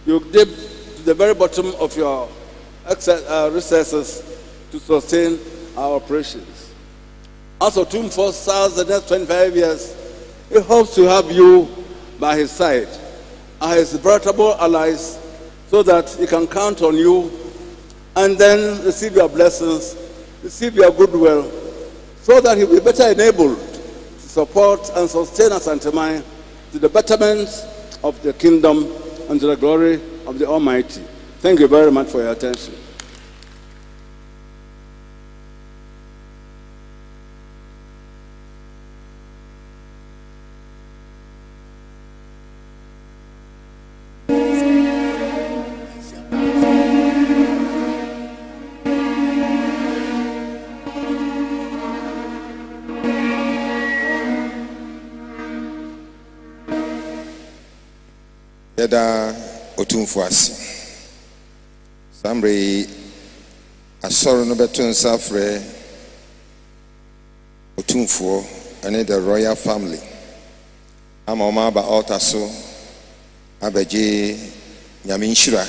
you dipped to the very bottom of your resources to sustain our operations. As Opemsuo serves the next 25 years, he hopes to have you by his side, as his veritable allies, so that he can count on you and then receive your blessings, receive your goodwill, so that he will be better enabled to support and sustain Asante to the betterment of the kingdom and to the glory of the Almighty. Thank you very much for your attention. Yada otumfo ase samre asoro no beto nsa frɛ otumfo ane the royal family ama ɔma aba altar so abɛgye nyame nhyira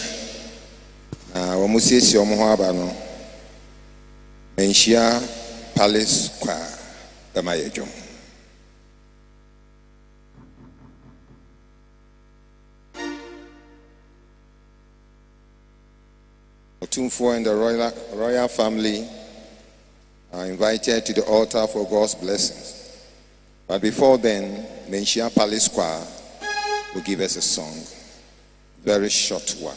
na wɔn siesie wɔn ho aba no menhyia palace kwa bɛma yɛ dwom. Otumfo and the royal family are invited to the altar for God's blessings. But before then, Menshia Palace Choir will give us a song, very short one.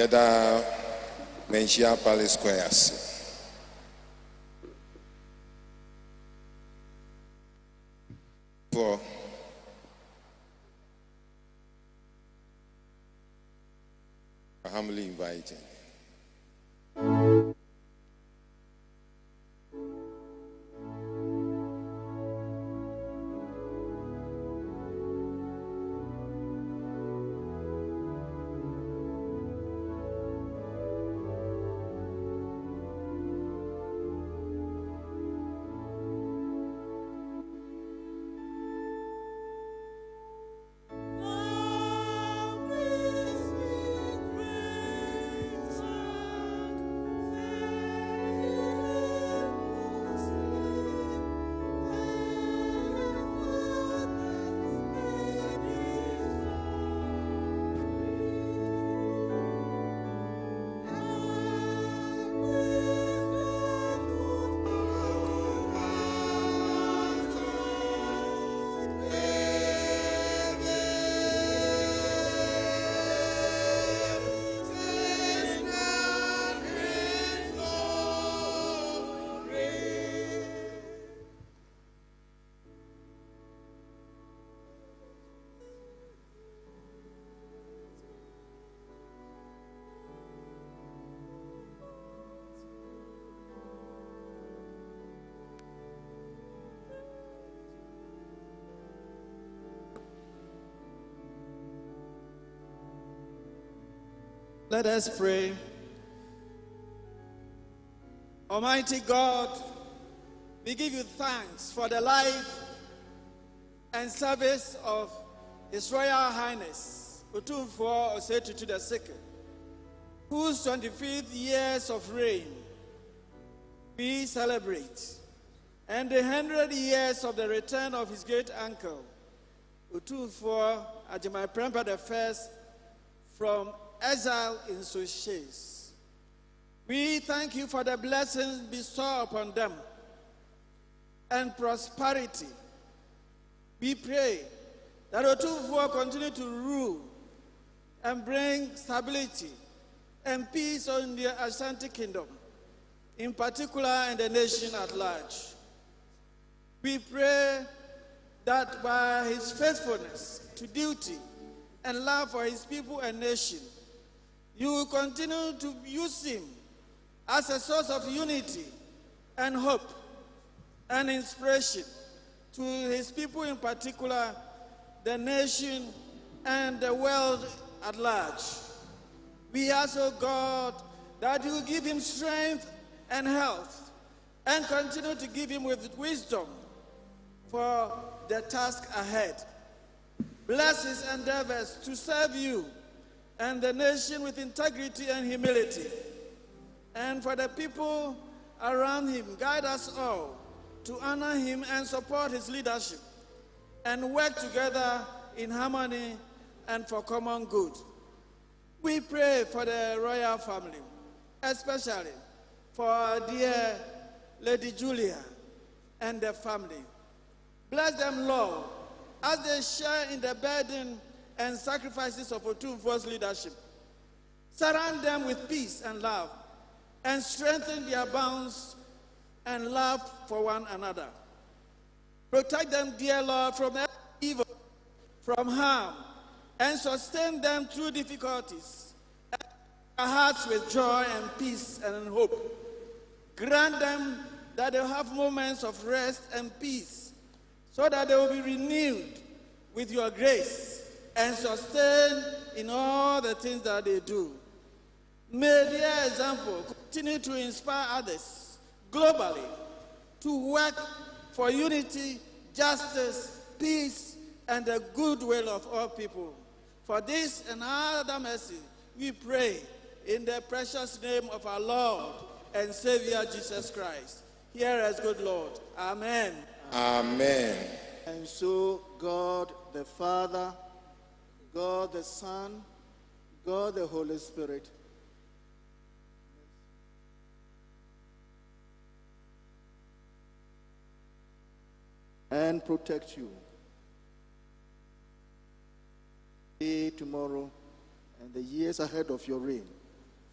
Yada Menchia Palace Squares. For humbly invited. Let us pray. Almighty God, we give you thanks for the life and service of His Royal Highness Opemsuo Osei the Second, whose 25th years of reign we celebrate, and the 100 years of the return of his great uncle, Opemsuo Ajimai Prempeh I, from exile in Seychelles. We thank you for the blessings bestowed upon them and prosperity. We pray that Opemsuo continue to rule and bring stability and peace in the Ashanti Kingdom, in particular in the nation at large. We pray that by his faithfulness to duty and love for his people and nation, you will continue to use him as a source of unity and hope and inspiration to his people, in particular the nation and the world at large. We ask, O God, that you give him strength and health and continue to give him with wisdom for the task ahead. Bless his endeavors to serve you and the nation with integrity and humility. And for the people around him, guide us all to honor him and support his leadership and work together in harmony and for common good. We pray for the royal family, especially for our dear Lady Julia and their family. Bless them, Lord, as they share in the burden and sacrifices of Opemsuo's leadership. Surround them with peace and love, and strengthen their bonds and love for one another. Protect them, dear Lord, from every evil, from harm, and sustain them through difficulties. And their hearts with joy and peace and hope. Grant them that they'll have moments of rest and peace, so that they will be renewed with your grace and sustained in all the things that they do. May their example continue to inspire others globally to work for unity, justice, peace, and the goodwill of all people. For this and other mercy, we pray in the precious name of our Lord and Savior Jesus Christ. Hear us, good Lord. Amen. Amen. And so God the Father, God the Son, God the Holy Spirit, and protect you today, tomorrow, and the years ahead of your reign.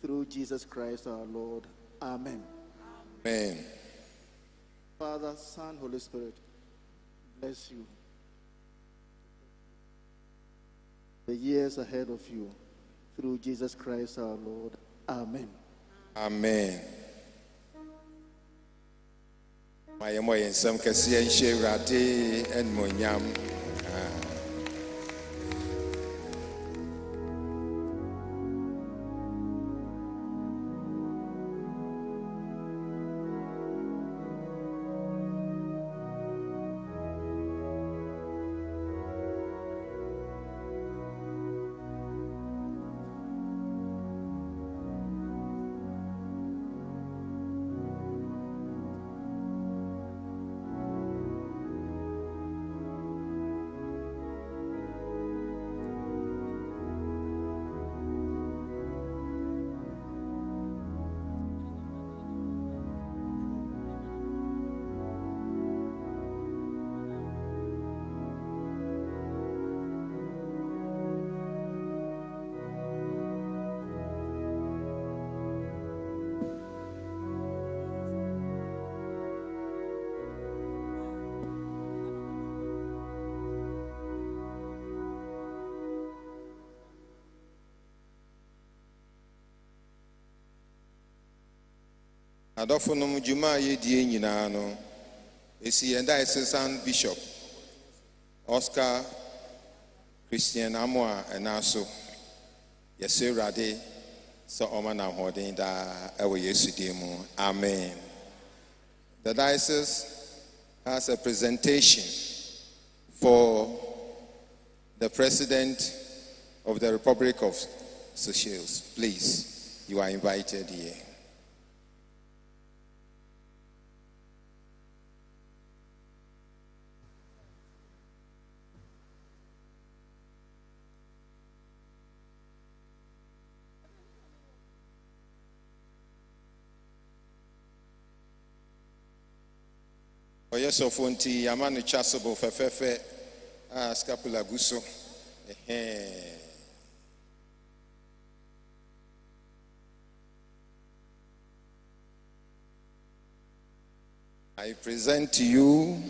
through Jesus Christ our Lord. Amen. Amen. Father, Son, Holy Spirit, bless you. The years ahead of you, through Jesus Christ our Lord. Amen. Amen. My emoy some kasiya nhyewrade and monyam. Adofonum juma yedie nyina no esi enda Assistant Bishop Oscar Christian Amoa enaso yesi rade so oma na hoden da ewo Yesu din mu. Amen. The diocese has a presentation for the President of the Republic of Seychelles. Please, you are invited here. Oyeso fonti yamanu chasubo fefefe scapula guso. I present to you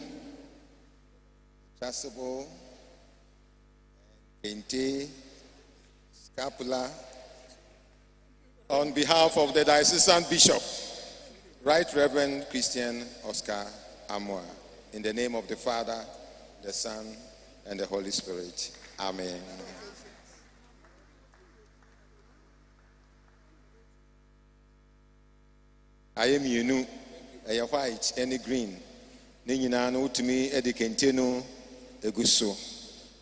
chasubo, kente, scapula on behalf of the Diocesan Bishop, Right Reverend Christian Oscar Amoa, in the name of the Father, the Son, and the Holy Spirit. Amen. I am you, a white, any green. Nina no to me, Edicantino, a gusso,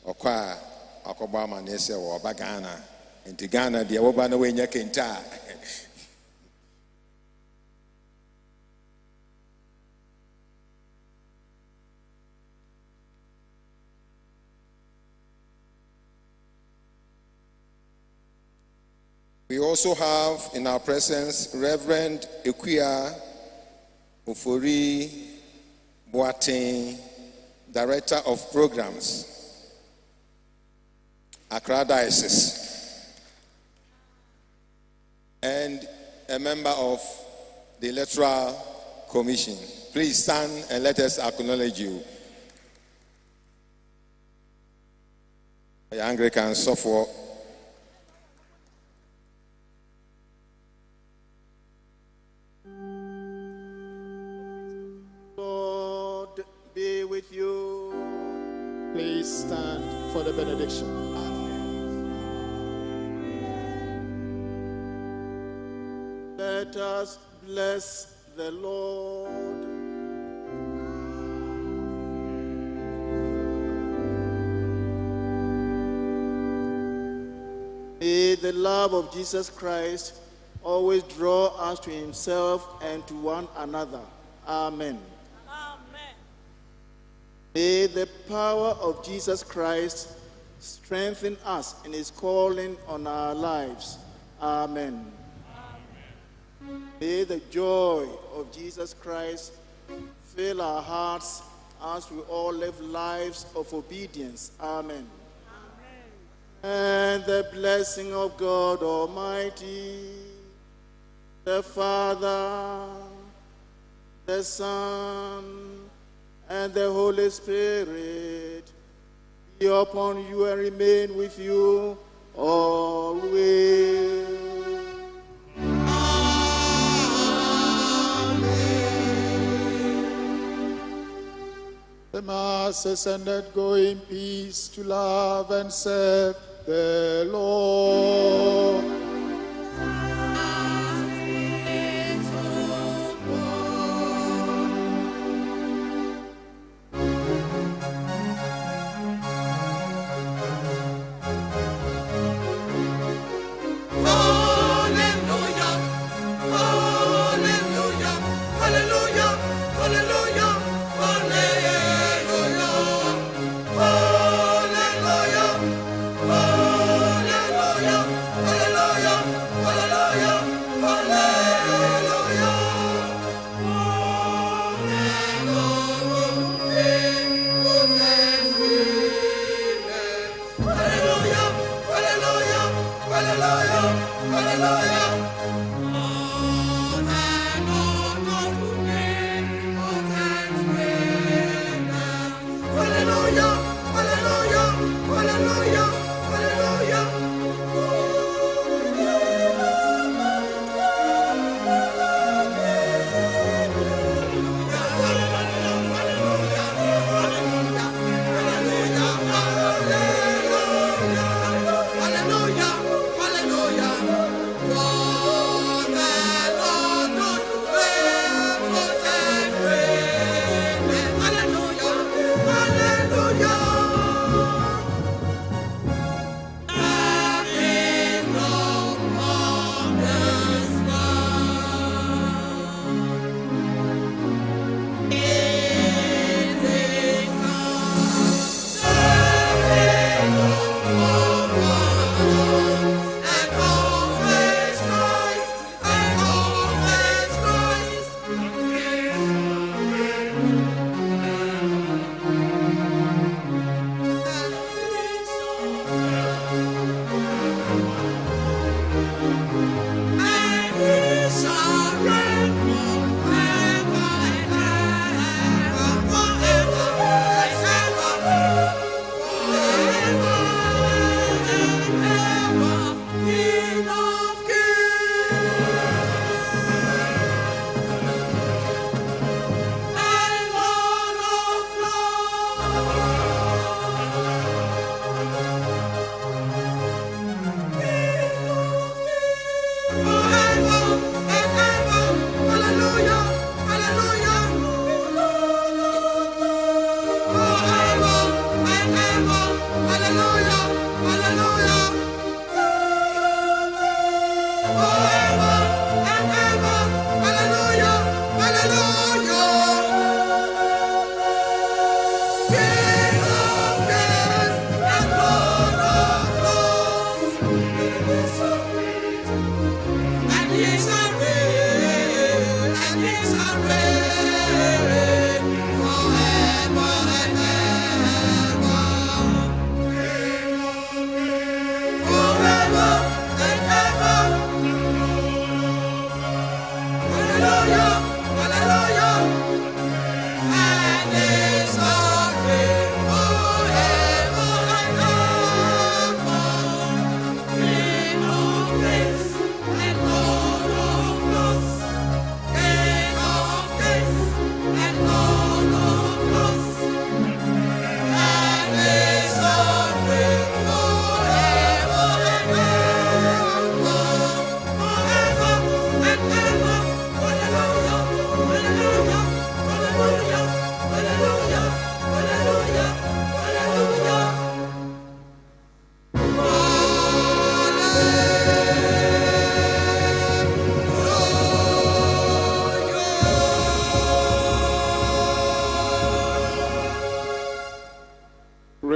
or qua, or Cobama, Nessa, or Bagana, and Tigana, the Obana way Yakenta. We also have in our presence Reverend Equia Ofori Boateng, Director of Programs, Accra Diocese, and a member of the Electoral Commission. Please stand and let us acknowledge you. Anglican software. With you. Please stand for the benediction. Let us bless the Lord. May the love of Jesus Christ always draw us to himself and to one another. Amen. May the power of Jesus Christ strengthen us in his calling on our lives. Amen. May the joy of Jesus Christ fill our hearts as we all live lives of obedience. Amen. And the blessing of God Almighty, the Father, the Son, and the Holy Spirit be upon you and remain with you always. The Mass is ended. Go in peace to love and serve the Lord.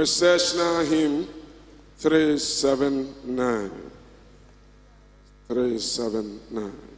Recessional Hymn 379. 379.